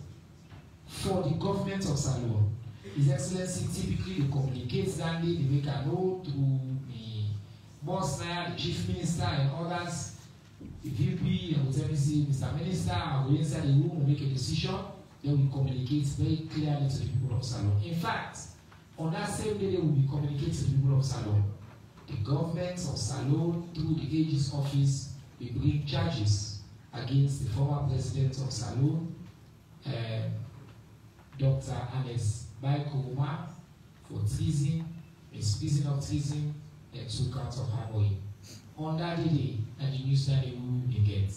for the government of Salon, His Excellency typically communicates that day, they make a note to the boss, the chief minister, and others. The VP and whatever say, Mr. Minister, I will inside the room and make a decision. Then we communicate very clearly to the people of Salon. In fact, on that same day, they will be communicating to the people of Salon. The government of Salon, through the AG's office, will bring charges against the former president of Salon, Dr. Anes Baikoroma, for treason, misprision of treason, and 2 counts of harboring. On that day, and the news that we will get.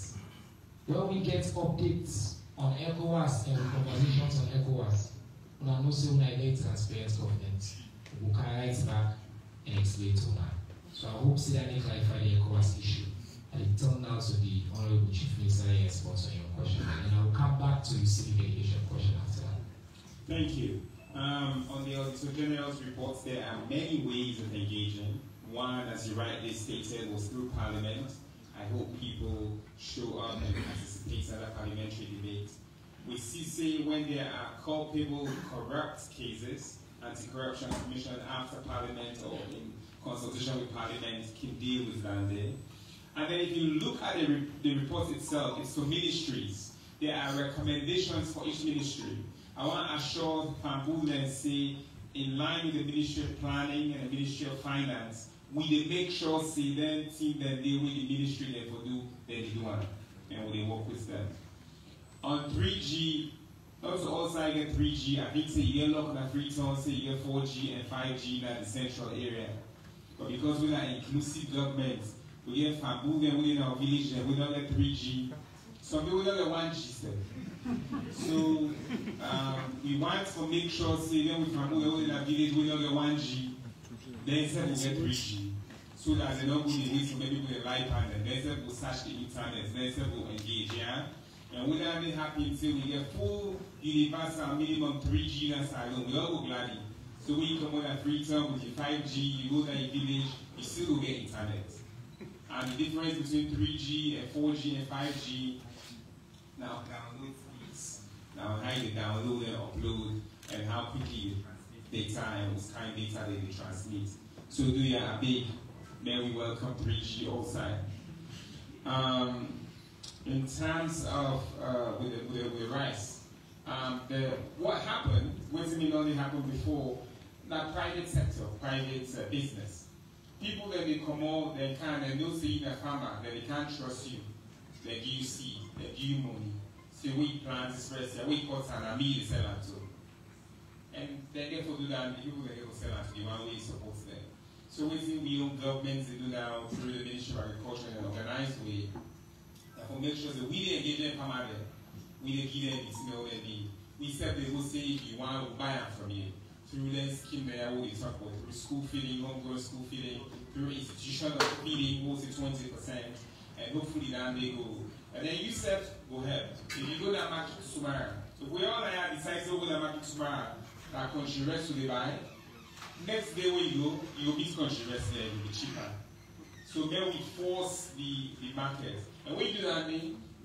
When we get updates on ECOWAS and conversations on ECOWAS, we are not saying we get transparent government. We can write back and explain to that. So I hope that I clarify the ECOWAS issue. And it turned out to the Honorable Chief Minister response on your question. And I will come back to the civic education question after that. Thank you. On the Auditor General's reports, there are many ways of engaging. One, as you rightly stated, was through Parliament. I hope people show up and participate in that parliamentary debate. We see when there are culpable, corrupt cases, Anti-Corruption Commission after Parliament or in consultation with Parliament can deal with that there. And then if you look at the report itself, it's for ministries. There are recommendations for each ministry. I want to assure the Pambul and say, in line with the Ministry of Planning and the Ministry of Finance, we make sure see them team that deal with the ministry they for do, they do one, and we work with them. On 3G, not also I get 3G, I think say you get local and free town, say you get 4G and 5G in the central area. But because we're not inclusive government, we get Fambu and within our village and we don't get 3G. Some people don't get 1G still. So we want to make sure say then with Fambu and within our village we don't get 1G. Then said we'll get 3G. So that they don't go the way so many people get live panel. Then said we'll search the internet. Then said we'll engage, yeah? And we don't be happy until we get full universal minimum 3G in Salon. We all go gladly. So when you come on a free term with your 5G, you go to your village, you still will get internet. And the difference between 3G and 4G and 5G, now download speeds. Now how you download and upload and how quickly you data and what kind of data they transmit. So do you a big, then we welcome 3G outside. In terms of with rice, what happened, what only happened before, that private sector, private business. People that they come out, they don't see the farmer, that they can't trust you. They give you seed, they give you money. Say we plant this rest, we cut and me they sell it too. And they therefore do that, and the people that they sell it to the one way support them. So we think we own governments, they do that through the Ministry of Agriculture in an organized way. For make sure that we didn't engage them farmer there. We didn't give them the smell they need. We said they will say if you want to buy it from you. Through the scheme there, what we talk about, through school feeding, homegrown school feeding, through institutional feeding, we'll say 20%, and hopefully then they go. And then you said, go ahead. If you go to the market tomorrow, so we all decide to go to the market tomorrow, that country rest will buy. Next day when you go, you'll meet country rest there, it'll be cheaper. So then we force the market. And when you do that,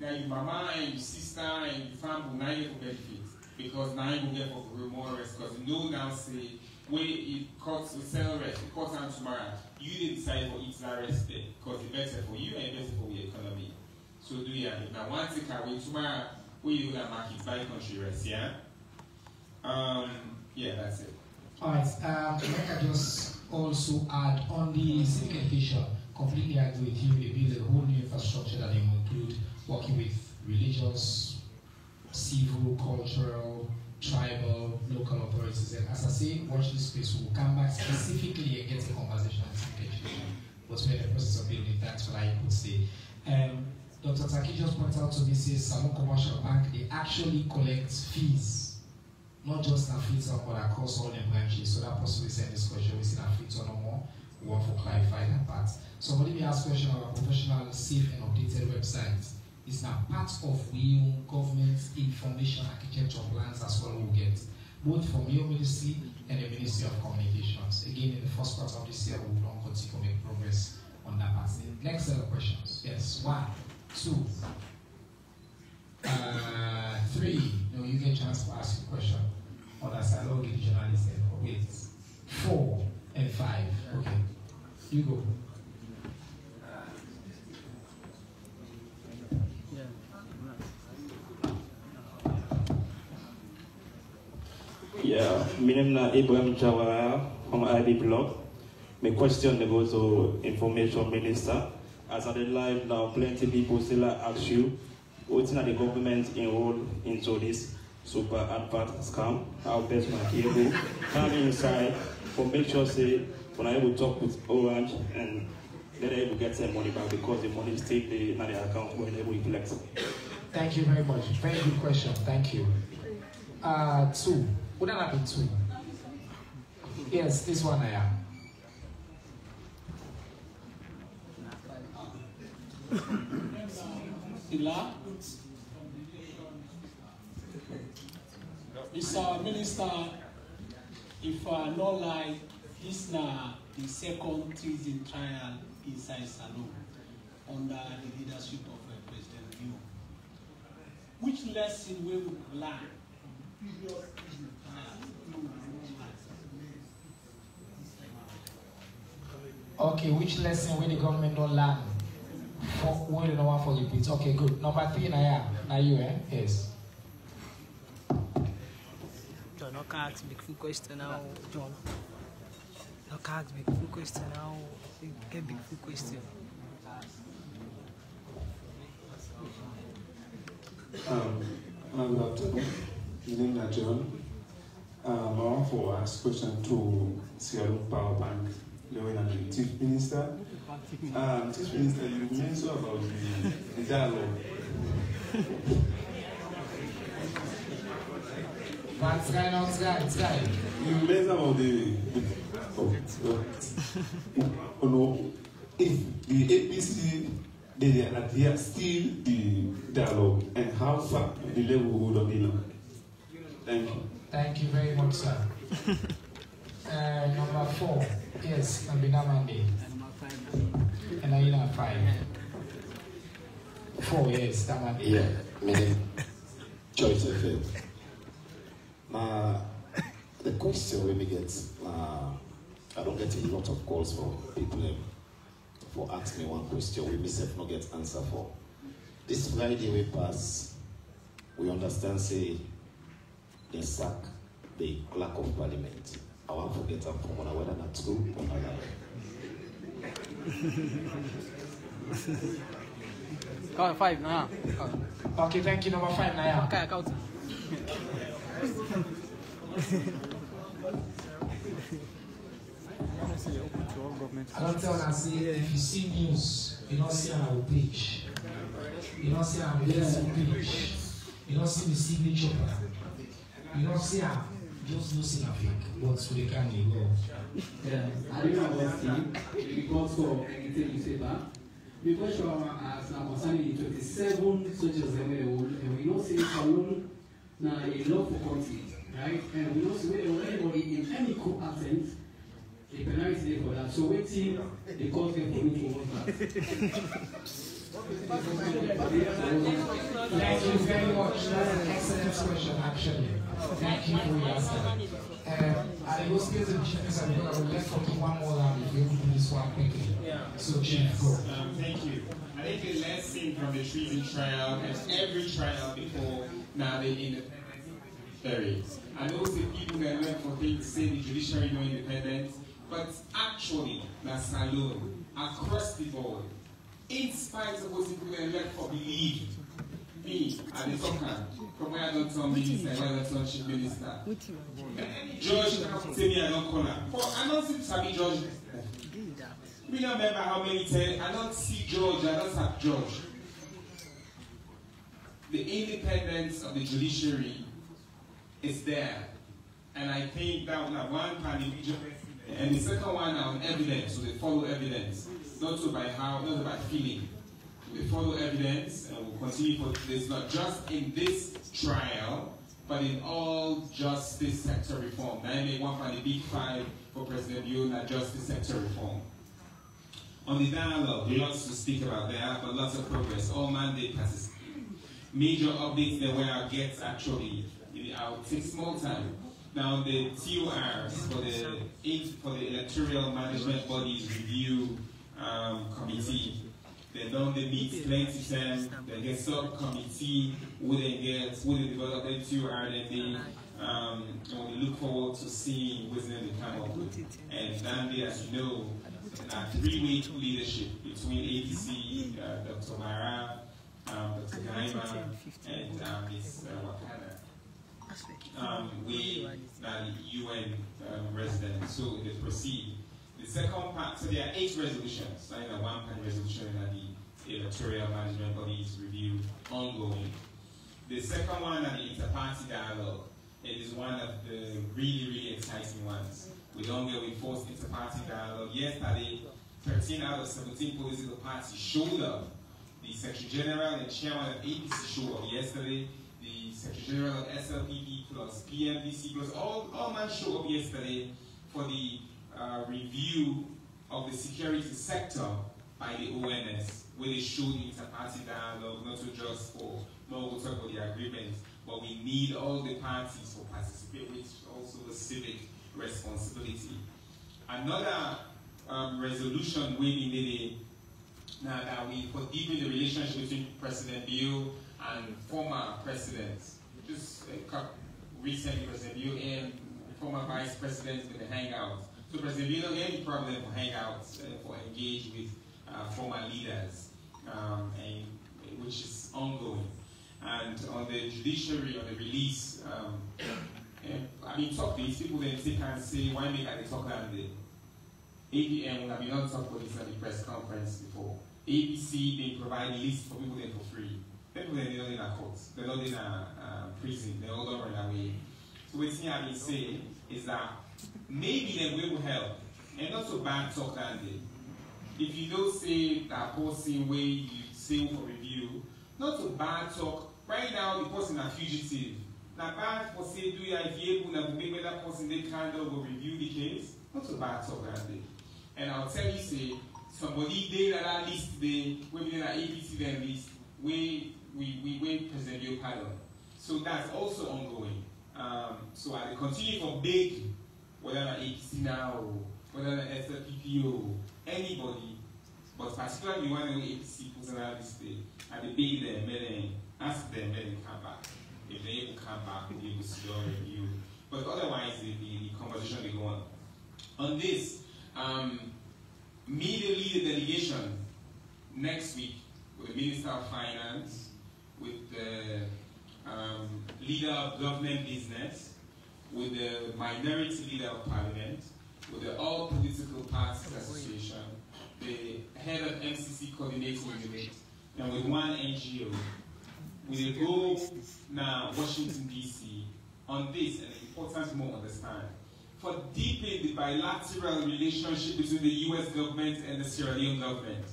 now your mama and your sister and your family will not get for benefit. Because now you will get for more rest. Because you know now say, when it cuts to sell rest, it cuts down tomorrow, you didn't decide for each rest there. Because it's better for you and better for your economy. So do you have it. Now one take away tomorrow, when you go to market, buy country rest, yeah? Yeah, that's it. Alright, I just also add on the civic education. Completely agree with you. We build a whole new infrastructure that will include working with religious, civil, cultural, tribal, local authorities. And as I say, watch this space. We'll come back specifically and get a conversation on civic education. But we're in the process of building. That's what I could say. Dr. Taki just pointed out to me, says Salon Commercial Bank, they actually collect fees, not just in Africa, but across all the branches. So that possibly send this question, we see in Africa no more. We want to clarify that part. Somebody may ask question of a professional, safe and updated website. It's now part of we government information architecture plans as well we'll get, both from your ministry and the Ministry of Communications. Again, in the first part of this year, we will continue to make progress on that part. Next set of questions. Yes, 1, 2, 3. No, you get a chance to ask a question. On that side, okay, the journalist said, wait. 4 and 5. Okay, you go. Yeah, my name is Ibrahim Jawara from IB Blog. My question goes to Information Minister. As at the live now, plenty of people still ask you, what's the government enrolled into this super advert scam? How best my cable come inside for make sure say when I able to talk with Orange and then I able to get some money back because the money is still in the account when they will flex. Thank you very much. Very good question. Thank you. 2. Would that happen 2? Yes, this one I am. Mr. Minister, if I not lie, this now the second treason trial inside Salon under the leadership of President Bio. Which lesson will we learn? Okay, which lesson will the government don't learn? What do you want for repeat? Okay, good. Number 3, now you, eh? Yes. John, I can't ask big full question now, John. I can't ask big full question now. Get big full question. Good afternoon. My name is John. I want to ask a question to Sierra Power Bank, the Chief Minister. Chief Minister, you mentioned about the dialogue. What's going on, guys? You mentioned about if the APC they adhere still the dialogue and how far the level would have been. Thank you. Thank you very much, sir. Number 4, yes, Nabina Mande. And I have 5. 4, yes, that one. Yeah, meaning choice of it. The question we get, I don't get a lot of calls from people for asking me one question we myself not get answer for. This Friday we pass, we understand say they sack the clerk of parliament. I want to get up from whether not true or not. Count 5 now. Okay, thank you. Number 5 now. Okay, count. I don't tell her, say, if you see news, you don't see our page. You don't see our Facebook page. You don't see the signature. You don't see her. Just no see nothing. But so they can go. Yeah, I don't know about Steve. Because for anything you say back. Because you are as I'm concerning 27 soldiers and we don't see Salon now a lot for country, right? And we don't see anybody in any coup attempt. The penalty there for that. So waiting the court can for me to work back. Thank you very much. That's an excellent question, actually. Thank you for your answer. I will speak to the Chief Minister because I would like to keep one more round if you will do this one quickly. So, Chief, go. Thank you. I think the lesson from the treason trial and every trial before now the independence varies. I know the people that learn for things say the judiciary no independent, but actually that's alone across the board. In spite of what people that learn for believe me at the top hand, from where I don't tell minister, where I don't tell chief minister. Judge now tell me I don't call her. For I don't see Sabi judge. We don't remember how many times I don't see judge, I don't have judge. The independence of the judiciary is there. And I think that one part in and the second one on evidence, so they follow evidence. Not so by how, not by feeling. We follow evidence and we'll continue for this, not just in this trial, but in all justice sector reform. Now, I made one for the big 5 for President Bio, not justice sector reform. On the dialogue, lots to speak about there, but lots of progress. All mandate passes. Major updates that were get actually. I'll take small time. Now the TORs for the Electoral Management Bodies Review Committee. They don't meet plenty time. They get subcommittee. Would they develop the TOR? Then we look forward to seeing what's going to come up with. And Zambia, as you know, a 3-week leadership between APC, Dr. Mara, Dr. Gaima, and Ms. Wakana. We are the UN residents, so they proceed. The second part, so there are 8 resolutions, like a 1-point resolution that the Electoral Management Bodies Review ongoing. The second one are the inter-party dialogue. It is one of the really, really exciting ones. We don't get forced inter-party dialogue. Yesterday, 13 out of 17 political parties showed up. The Secretary General and Chairman of APC showed up yesterday. The Secretary General of SLPP plus PMDC plus all men showed up yesterday for the review of the security sector by the ONS, where they showed inter-party dialogue, not just for, no, we'll talk about the agreement, but we need all the parties to participate, which also a civic responsibility. Another resolution we needed now that we for deepen the relationship between President Bill and former presidents. Just recently, President Bill and former vice presidents going to hang out. So President Bill don't have any problem for hangouts, for engage with former leaders, and which is ongoing. And on the judiciary, on the release, I mean, talk to these people, then they can say, why make I talk on the ABM? We have been not talked about this at the press conference before. ABC, they provide lists for people there for free. People they're not in a court, they're not in a prison, they're all don't run away. So what I've been saying is that maybe then we will help, and not so bad talk that day. If you don't say that person way you say for review, not so bad talk. Right now, the person is fugitive. Now, bad for say, do you if you able to make that person they kind of will review the case? Not so bad talk that day. And I'll tell you, say, somebody they that list they we did an APC then list we present your pardon. So that's also ongoing. So I continue for big, whether an APC now, whether an SLPPO, anybody, but particularly when the APC puts an list day, and they beg them, then ask them, then they come back. If they able to come back, they will see your review. But otherwise, the conversation will go on. On this, me to lead the delegation next week with the Minister of Finance, with the leader of government business, with the minority leader of parliament, with the All Political Parties Association, the head of MCC coordinating unit, and with one NGO. We will go now Washington DC on this, and the important more understand, for deepening the bilateral relationship between the US government and the Sierra Leone government.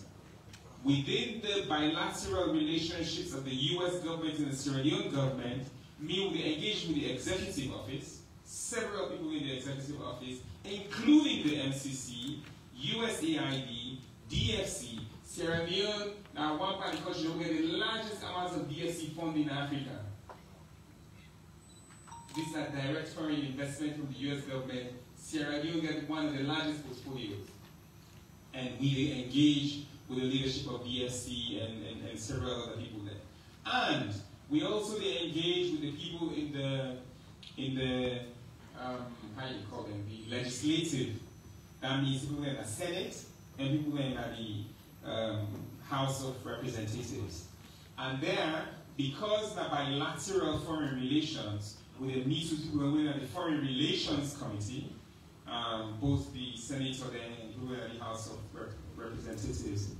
Within the bilateral relationships of the US government and the Sierra Leone government, me will engage with the executive office, several people in the executive office, including the MCC, USAID, DFC, Sierra Leone. Now, one part of the country will get the largest amounts of DFC funding in Africa. These are direct foreign investment from the US government. Sierra Leone get one of the largest portfolios. And we engage with the leadership of DFC and several other people there. And we also engage with the people in the how you call them, the legislative. That means people in the Senate and people in the House of Representatives. And there, because the bilateral foreign relations, we meet with people who are in the Foreign Relations Committee, both the Senator and who are in the House of Representatives.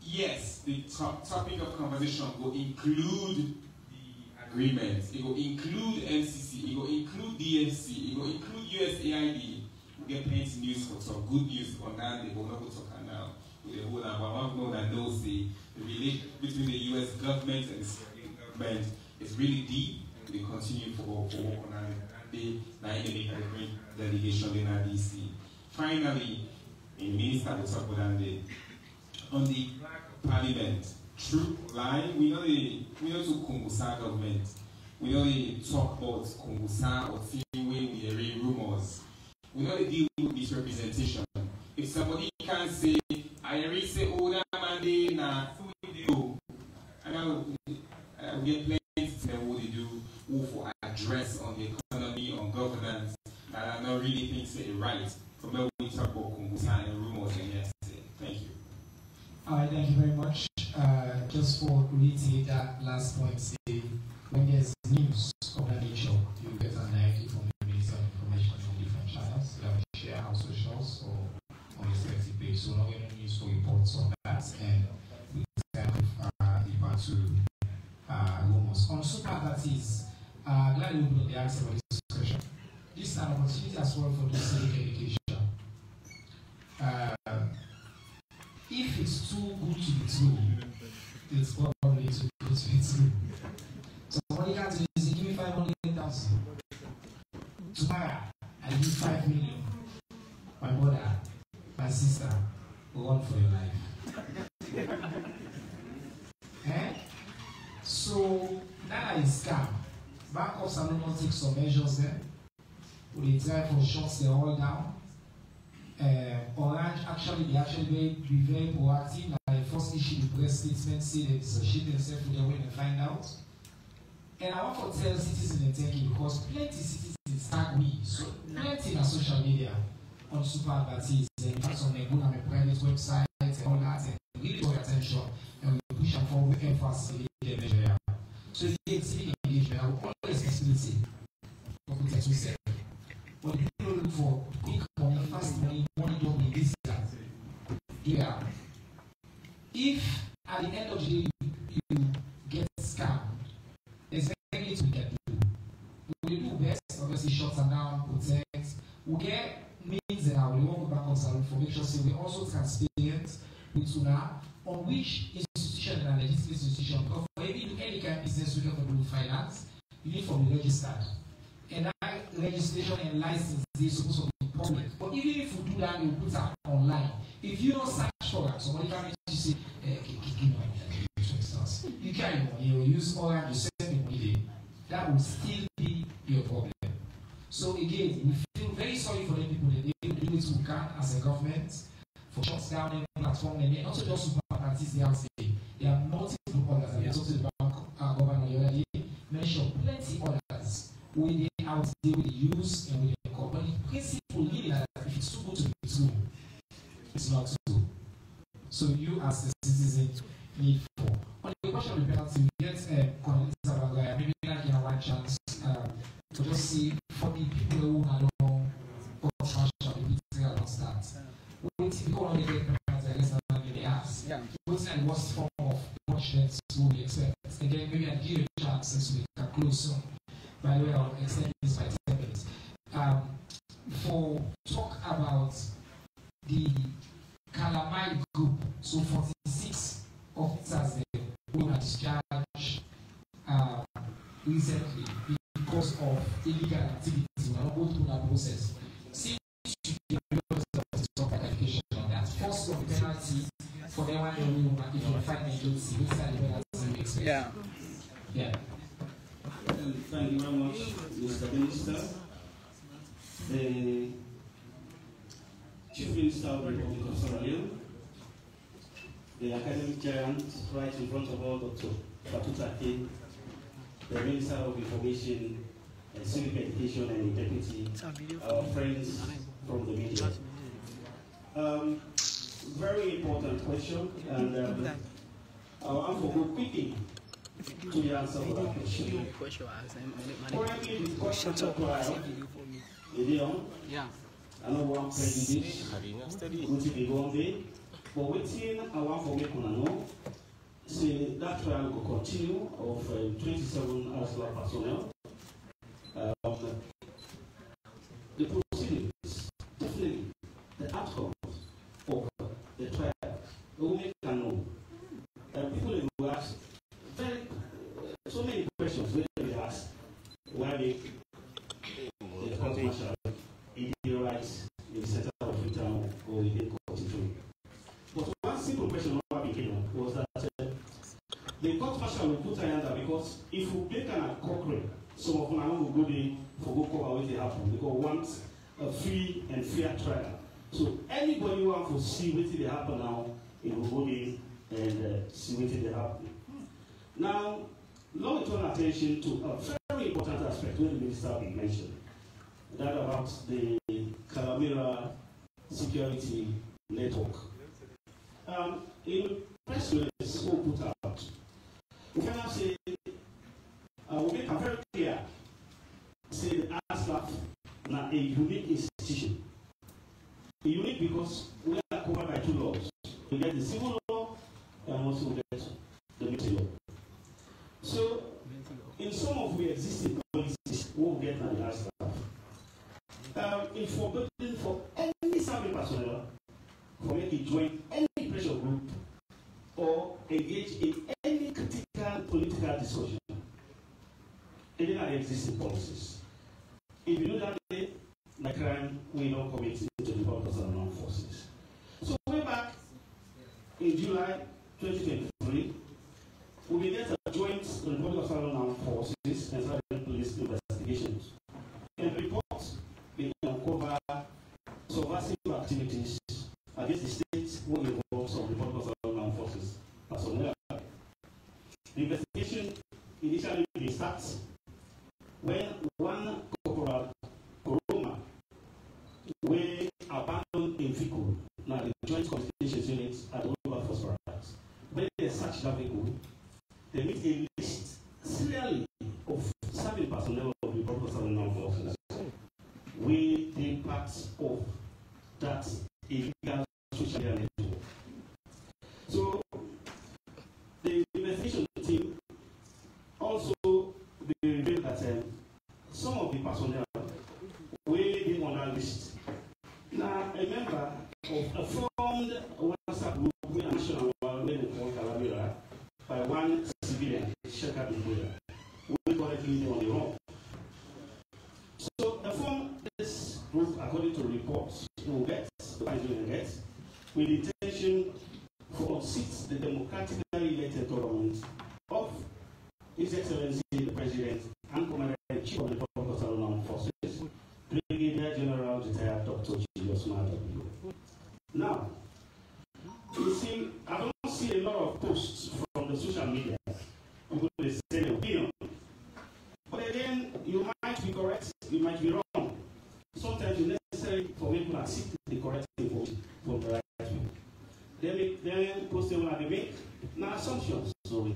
Yes, the topic of conversation will include the agreement, it will include MCC, it will include DFC, it will include USAID. We get plenty news for some good news on that, they will not go talk now. With the whole but one know that knows the relationship between the US government and the Sierra Leone government is really deep. We continue for work on that. They delegation in DC. Finally, the minister will talk about that. on the Parliament. True line, we know to Kungusa government. We know they talk about Kungusa or thing where we read rumors. We know they deal with misrepresentation. If somebody can say, I already say, oh, that Monday, nah, do. And we get plenty to know what they do, who for address on the economy, on governance, that I don't really think say right. From where we talk about Kungusa and rumors and yesterday. Thank you. All right, thank you very much. Just for reiterate that last point, say, when there's news of that nature, you get an idea from the Minister of Information from different channels. You have to share our socials or on the respective page. So now we don't use for reports on that, and we kind of depart to rumors. On super parties, glad you opened the answer for this question. This is an opportunity as well for the civic education. If it's too good to be true, it's probably too good to be true. So what you got to do is give me 500,000. Tomorrow, I give 5 million. My brother, my sister, will run for your life. So that is scam. Banks are not take some measures there. We try for shots they all down. Orange actually be very proactive. Like first issue the press statement say they dissociate themselves with their way and find out. And I want to tell citizens and thank you because plenty citizens tag me. So plenty on social media on super advertising and that's on the good on my private website and all that and really draw your attention and we push them forward and facilitate the measure. So if you civic engagement, I will always facilitate what we text we say. But if you look for quick money, fast money, money don't be this that. Yeah. If at the end of the day you get scammed, there's very little we can do. We do best, obviously shut them down, protect. We get means and how we won't go back on some information, so we're also transparent with SUNA on which institution and legitimate institution. Because for any kind of business we have to do finance, you need to be registered. And that registration and license is supposed to be public. But even if you do that, you put that online. If you don't search for that, somebody can just say, you carry money, you use all that, you send me money, that will still be your problem. So again, we feel very sorry for the people that they do it who can as a government for shuts down any platform and also just super parties they are saying. There are multiple others, and we talked to the bank governor the other day, mentioned plenty others who they out there with the use and with the company. The principle really that if it's too good to be true, it's not true. So you as the citizen need for. On the question of the penalty, we get maybe like in one chance to just see for the people who are not controversial, the people don't start. When people only get penalty, I guess that's what they ask. What's the worst form of punishment will we expect? Again, maybe I give a chance since we can close soon. By the way, I'll extend this by 10 minutes. For talk about the Calamite group, so 46 officers there who were discharged recently because of illegal activities. We will not go through that process. Seems to be a lot of clarification on that. First of the penalty for the one if you find me guilty, which are the penalties we expect? Yeah. Thank you very much, Mr. Minister. The Chief Minister of the Republic of Sierra Leone, the academic giant right in front of all, Dr. Fatutake, the Minister of Information and Civic Education and the Deputy, our friends from the media. Very important question, and I want to go quickly to the answer to that question. Currently, the question trial, I know one prejudice, going to be one day, but waiting, I want for me to know, say that trial will continue of 27 Asla personnel. The proceedings, definitely, the outcomes of the trial, we can know. People will ask so many questions when they ask why the court martial in the rights in the center of the town or within court. But one simple question marshal will put hand there because if we make an concrete, some of them will go there for go cover what they happen because we want a free and fair trial. So anybody who wants to see what they happen now, it will go there and see what they happen. Now, let me turn attention to a very important aspect when the minister mentioned, that about the Calamira security network. In press release we put out, we can now say, we make it very clear, say the ASLAF is a unique institution. Unique because we are covered by two laws. We get the civil law and also we get the military law. So, in some of the existing policies, we will get an ASLAF. It's forbidden for any serving personnel for making join any pressure group or engage in any critical political discussion. Even at the existing policies. If you do that, the crime will not commit into the purpose of armed forces. So way back in July 2023, we began a joint report of armed forces and certain police investigations. And reports began to uncover subversive activities against the state who involves some report of armed forces. The investigation initially starts when one corporal Koroma were abandoned in vehicle. Now the joint communications unit at the Global Force Barracks. When they search that vehicle, they meet a list serially of serving personnel of the purpose of armed forces. We the parts of that illegal social media network. So the investigation team also revealed that some of the personnel were being on that list. Now, a member of a formed WhatsApp group with a national called Calamira by one civilian, Sheka Dubuya, who correctly on the wrong. So, form this group, according to reports, will get with the intention to unseat the democratically elected government of His Excellency the President and Commander-in-Chief of the Republic of Armed Forces, Brigadier General Retired Dr. Julius Madabu. Now, you see, I don't see a lot of posts from the social media. People they say their opinion. But again, you might be correct, you might be wrong. Sometimes it's necessary for people to seek the correct information from the right people. Then post them when they make now assumptions. So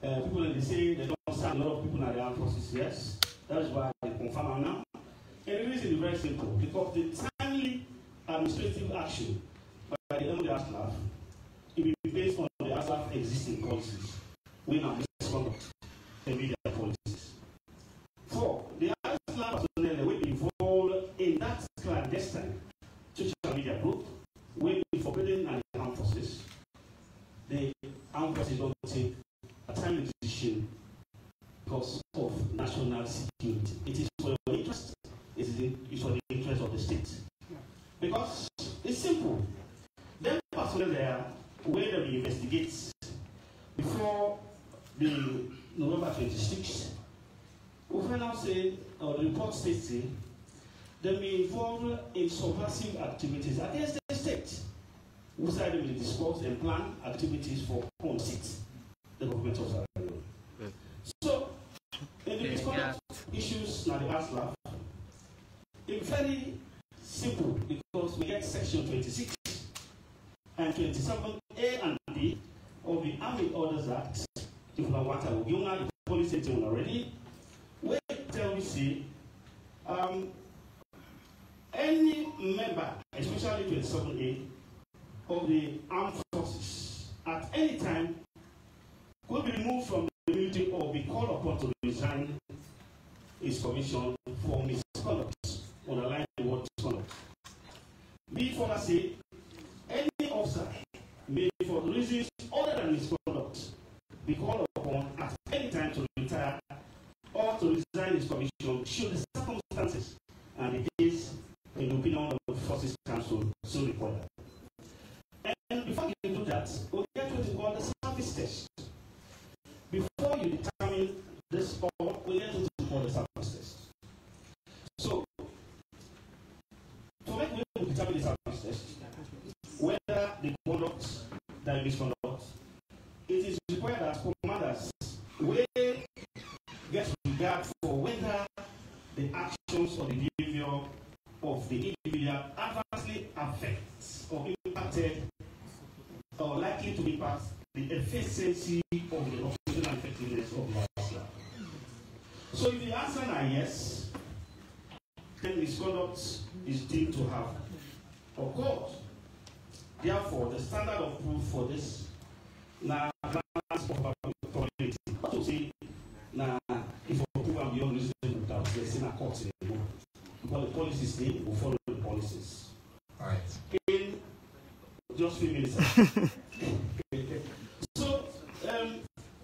people they say they don't serve a lot of people in the armed forces. Yes, that is why they confirm now. And the reason is very simple because the timely administrative action by the ASLAF it will be based on the ASLAF existing policies. We now misconduct and media policies. 4. The ASLAF personnel will be involved in that clandestine social media group will be forbidden and the armed forces. The armed forces don't take a timely decision because of national security. It is for your interest, it is for the interest of the state. Because it's simple. Them personnel there, where they investigate before the November 26th, we can now say, or the report states, they may involve in subversive activities against the state. We decided to discuss and plan activities for unseat the government of Sierra Leone. So, in the misconduct issues now the ASLAF, it's very simple because we get section 26 and 27A and B of the Army Orders Act. If we want to give the policy already, we tell you see any member, especially 27A of the armed forces, at any time could be removed from the military or be called upon to resign his commission for misconduct, underline the word misconduct. Be further say, any officer may, for reasons other than misconduct, be called upon at any time to retire or to resign his commission should the circumstances and the case, in the opinion of the Forces Council, so require. And before we do that, we'll get what we call the service test. gets regard for whether the actions or the behavior of the individual adversely affects or impacted or likely to impact the efficiency of the operational effectiveness of the ASLA. So if the answer is yes, then misconduct is deemed to have occurred. Therefore, the standard of proof for this now grants of probability. What to say now if for proof and beyond reasonable doubt, there's in a court anymore. Because the policies they will follow the policies. All right. In just 3 minutes. So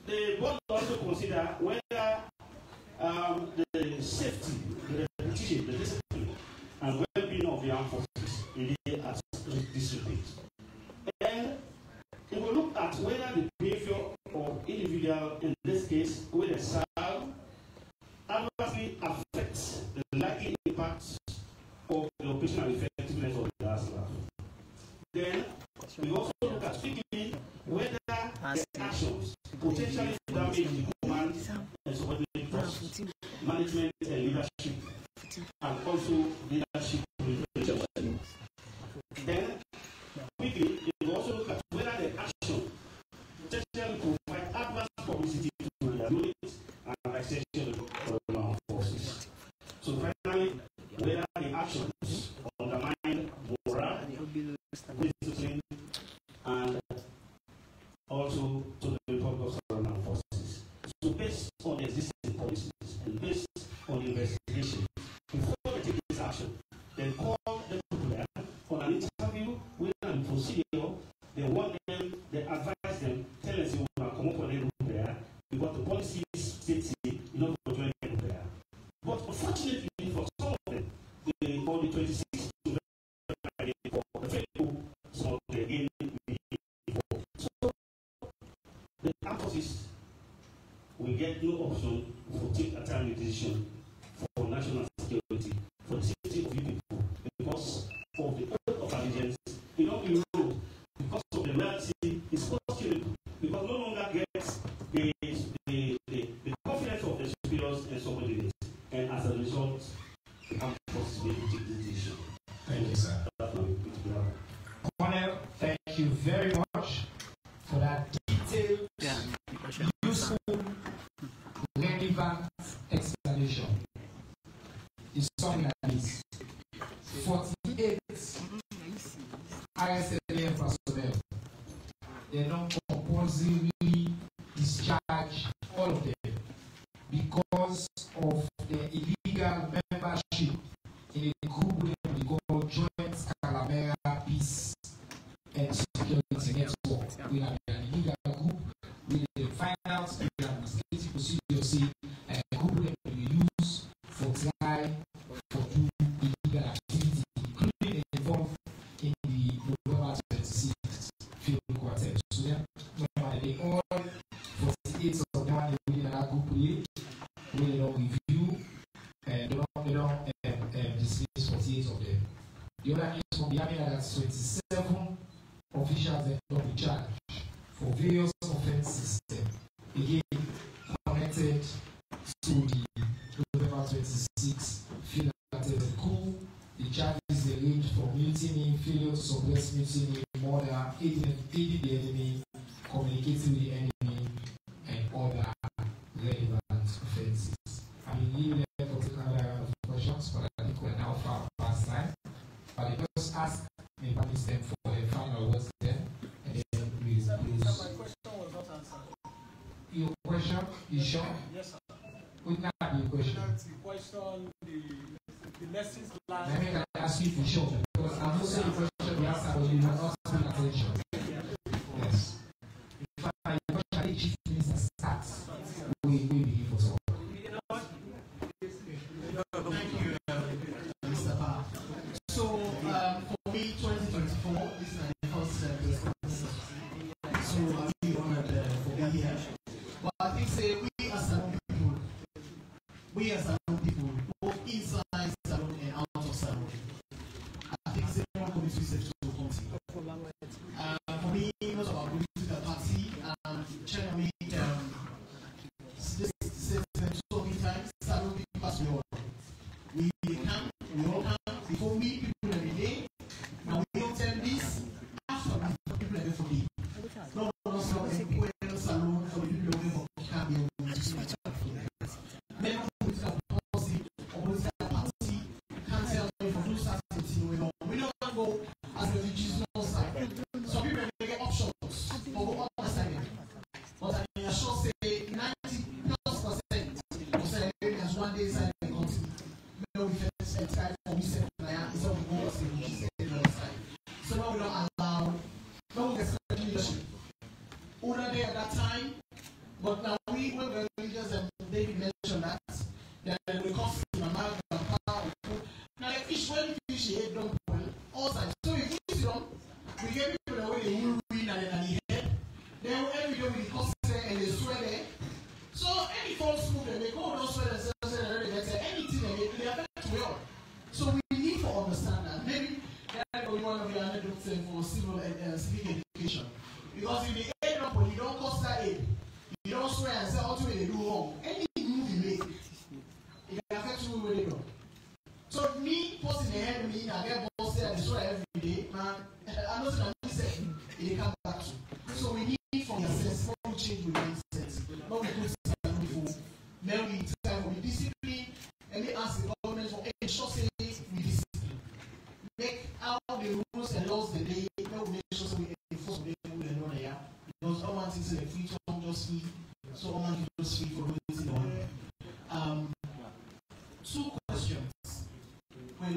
the board also consider whether the safety, the reputation, the discipline, and well-being of the armed forces in at this rate. And it will look at whether the behavior of individual, in this case, with a child, adversely affects the likely impacts of the operational effectiveness of the ASLA. Then we also look at quickly whether the actions potentially damage the command and subordinate trust, management and leadership, and also leadership relations. Then quickly we also look at whether the action potentially provide adverse publicity to the units and extension of the armed forces. So finally, whether the actions undermine morale, discipline, and also to the Republic of Southern Armed Forces. So based on the existing policies and based on the investigation, before they take this action, they call the people there for an interview with a procedure. They want them, they advise them, tell us you want to come up with a group there because the policy states you not to join a group there. But unfortunately for some of them, on the 26th for the people, some of them again before. So the armed forces will get no option to take a timely decision for national security, for the safety of you people, because of the oath of allegiance. You know, because of the reality, it's questionable, because no longer gets the confidence of the superiors and subordinates, and as a result, the armed forces will take this decision. Thank you, sir. Colonel, thank you very much for that detailed, useful, relevant explanation. It's something like this. 48 ISLA personnel, they don't compulsorily discharge all of them because of their illegal membership in a group we call Joint Calamera Peace and Security Network. We have an illegal group with the finance and administrative procedure, and a group that we use for try for do illegal activity, including involved in the November 26th field quartet. So they all 48 of them are within that group we don't review and they don't dismiss 48 of them. The other case from the army that's 27 officials that don't be charged for various offenses, again connected to the November 26th field quartet coup. The charges they range from mutiny, failure to suppress mutiny, murder, aiding the enemy, communicating with the enemy, and other relevant offenses. I mean, leave there for taking another round of questions, but I think we're now far past time. But I just ask me permit them for the final words then, and then we close. My question was not answered. Your question? You sure? Yes, sir. Would not be a question. The question, the lessons learned. Let me ask you for sure, because I'm not saying the question you answer, but you have not paid attention. Yes. In fact, your question, the chief minister starts, we begin for so. Thank you, Mr. Pa. So, for me, 2024, this is the first conference. So, I'm really honored for being here. But I think, say, we as people, both inside salon and out of salon, I think say one committee safe to come to. For me, not about going to the party, China made this statement talking then we discipline, and we ask the government for ensure say we discipline. Make out the rules and laws the day, we make sure we enforce the rule and run here. Because all one thing is free to just free, so all one just free for doing it. Two questions. When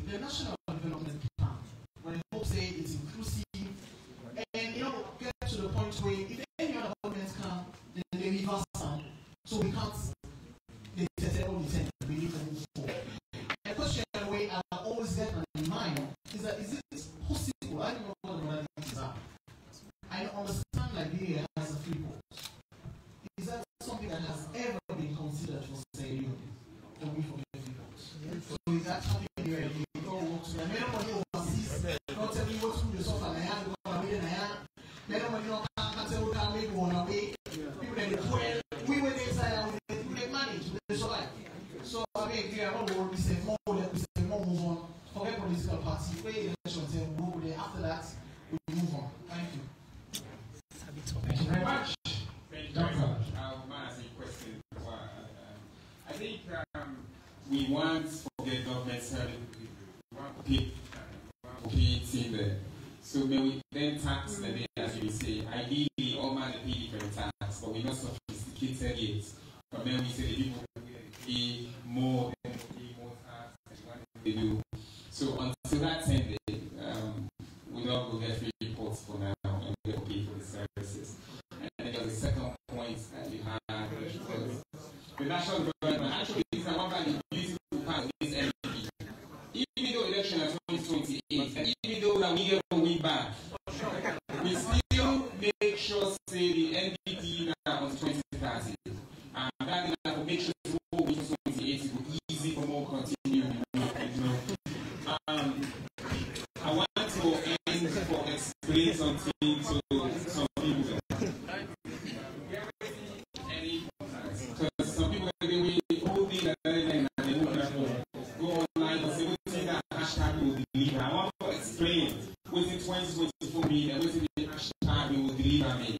the National Development Plan, when people say it's inclusive, and get to the point where if any other governments come, then they reverse some. So we can't. They say all the same. We need to move forward. The question where I always get in mind is that is it possible? I don't know what the right things are. I understand Liberia has a free port. Is that something that has ever been considered for Sierra Leone? For me, for the free port. So is that something where you all work together? Many money overseas. Not tell me what school you suffer. I have to go away and I have. Many money can't tell we can't make one away. People that poor. We went inside and we manage. We survive. So I mean, we are all we say more. We say more move on. Forget political party. Wait, election. Move there. After that, we move on. Thank you. Thank you very much. Thank you very much. I'll ask a question. I think we want to forget government service. We want to pay in there. So when we then tax the day, as you say, ideally all man pay different tax, but we're not sophisticated yet. But then we say the people pay more than pay more tax and what they do. So until that 10 day, we don't go get free reports for now and we don't pay for the services. And then there's a second point that you had, the national government actually is one of the beautiful part of this MVP. Even though election at 2028, and even though that we get a win back, we still make sure say the NDP now on 2030. And that will make sure the whole 2028 will be easy for more continue. I want to end for explain something to some people. Because some people they all day that they go online and say what that hashtag will deliver. I want to explain what the 2024 mean and what the hashtag will deliver me.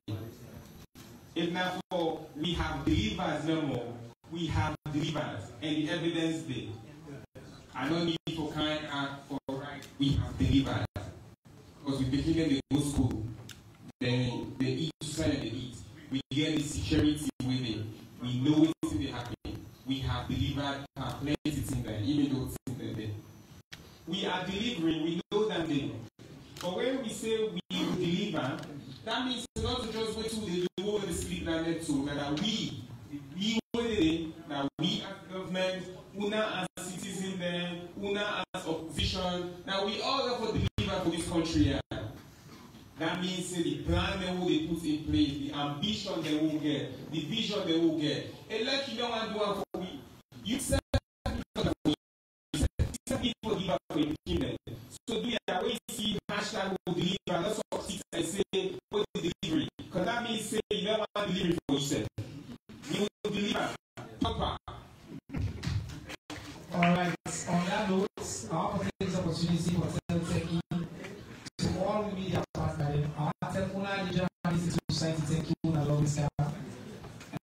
If now for we have delivered no more, we have delivered and the evidence there. I don't need for kind act for right, we have delivered. Because we begin them they go school, then they eat and they eat. We get the security with it. We know it's in the happen. We have delivered plenty in there, even though it's in there. We are delivering, we know that they. But when we say we will deliver, that means not to just wait till they do the sleep and then to that we that we as government, UNA as citizen there, UNA as opposition, that we all have to deliver for this country here. That means the plan they will put in place, the ambition they will get, the vision they will get. And like you don't want to do it for me. You said people give up for the kingdom. So do you always see hashtag will deliver, lots of things I say, what is delivery? Because that means say you don't want delivery for yourself. You will deliver. Papa. Alright, on that note, I want to take this opportunity for taking to all media partners. I want to thank all the journalists in society, thank you, and I love this year. And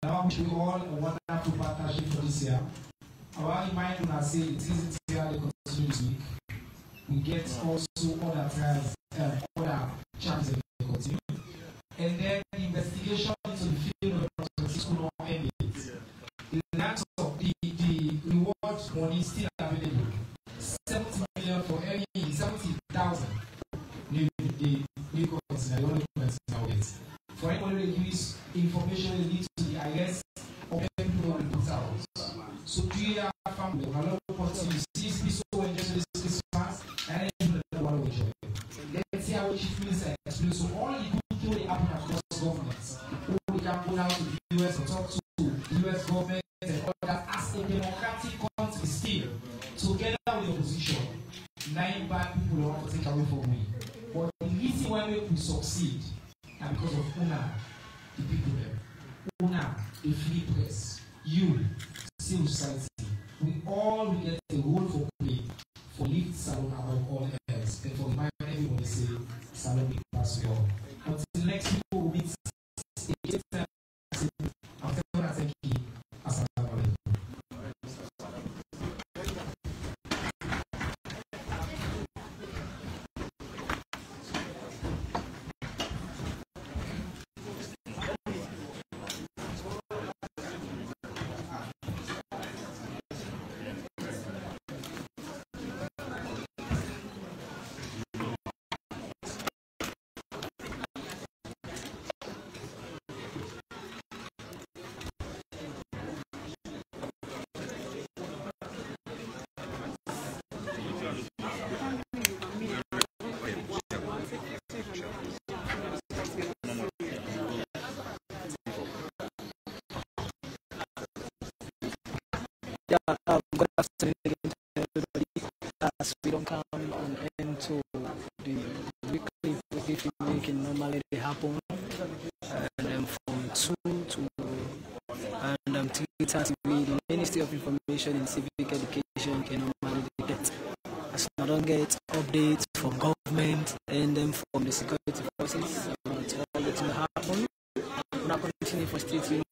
I want to wish you all a wonderful partnership for this year. I want to remind you that say it isn't here the continuous week. We get also other trials, other chances in the continue. And then the investigation into the field of the process will not end it. The lands of the reward money is still available. 70 million for any 70,000 new documents now get. For anybody that gives information related to the IS or people on the portals. So do you have family? A lot of parties see this so enjoy this fast and then you want to enjoy it. Let's see how chief minister explains. So all the good things that happen across governments. We can go out to the US and talk to the US government and others as a democratic country still together with the opposition. 9 bad people want to take away from me. But the reason why we succeed is because of UNA, the people there. UNA, the free press, you, civil society. We all will get a role for play for lift Salon above all else. And for remind everybody say Salon big pass we all. Until next people will meet again. I'm telling you, thank you. Good afternoon again to everybody. As we don't come on end to the weekly briefing making normally they happen, and from 2 to 3:30, the Ministry of Information and Civic Education can normally get. As I don't get updates from government and then from the security forces about all that will happen, I'm not continuing for stating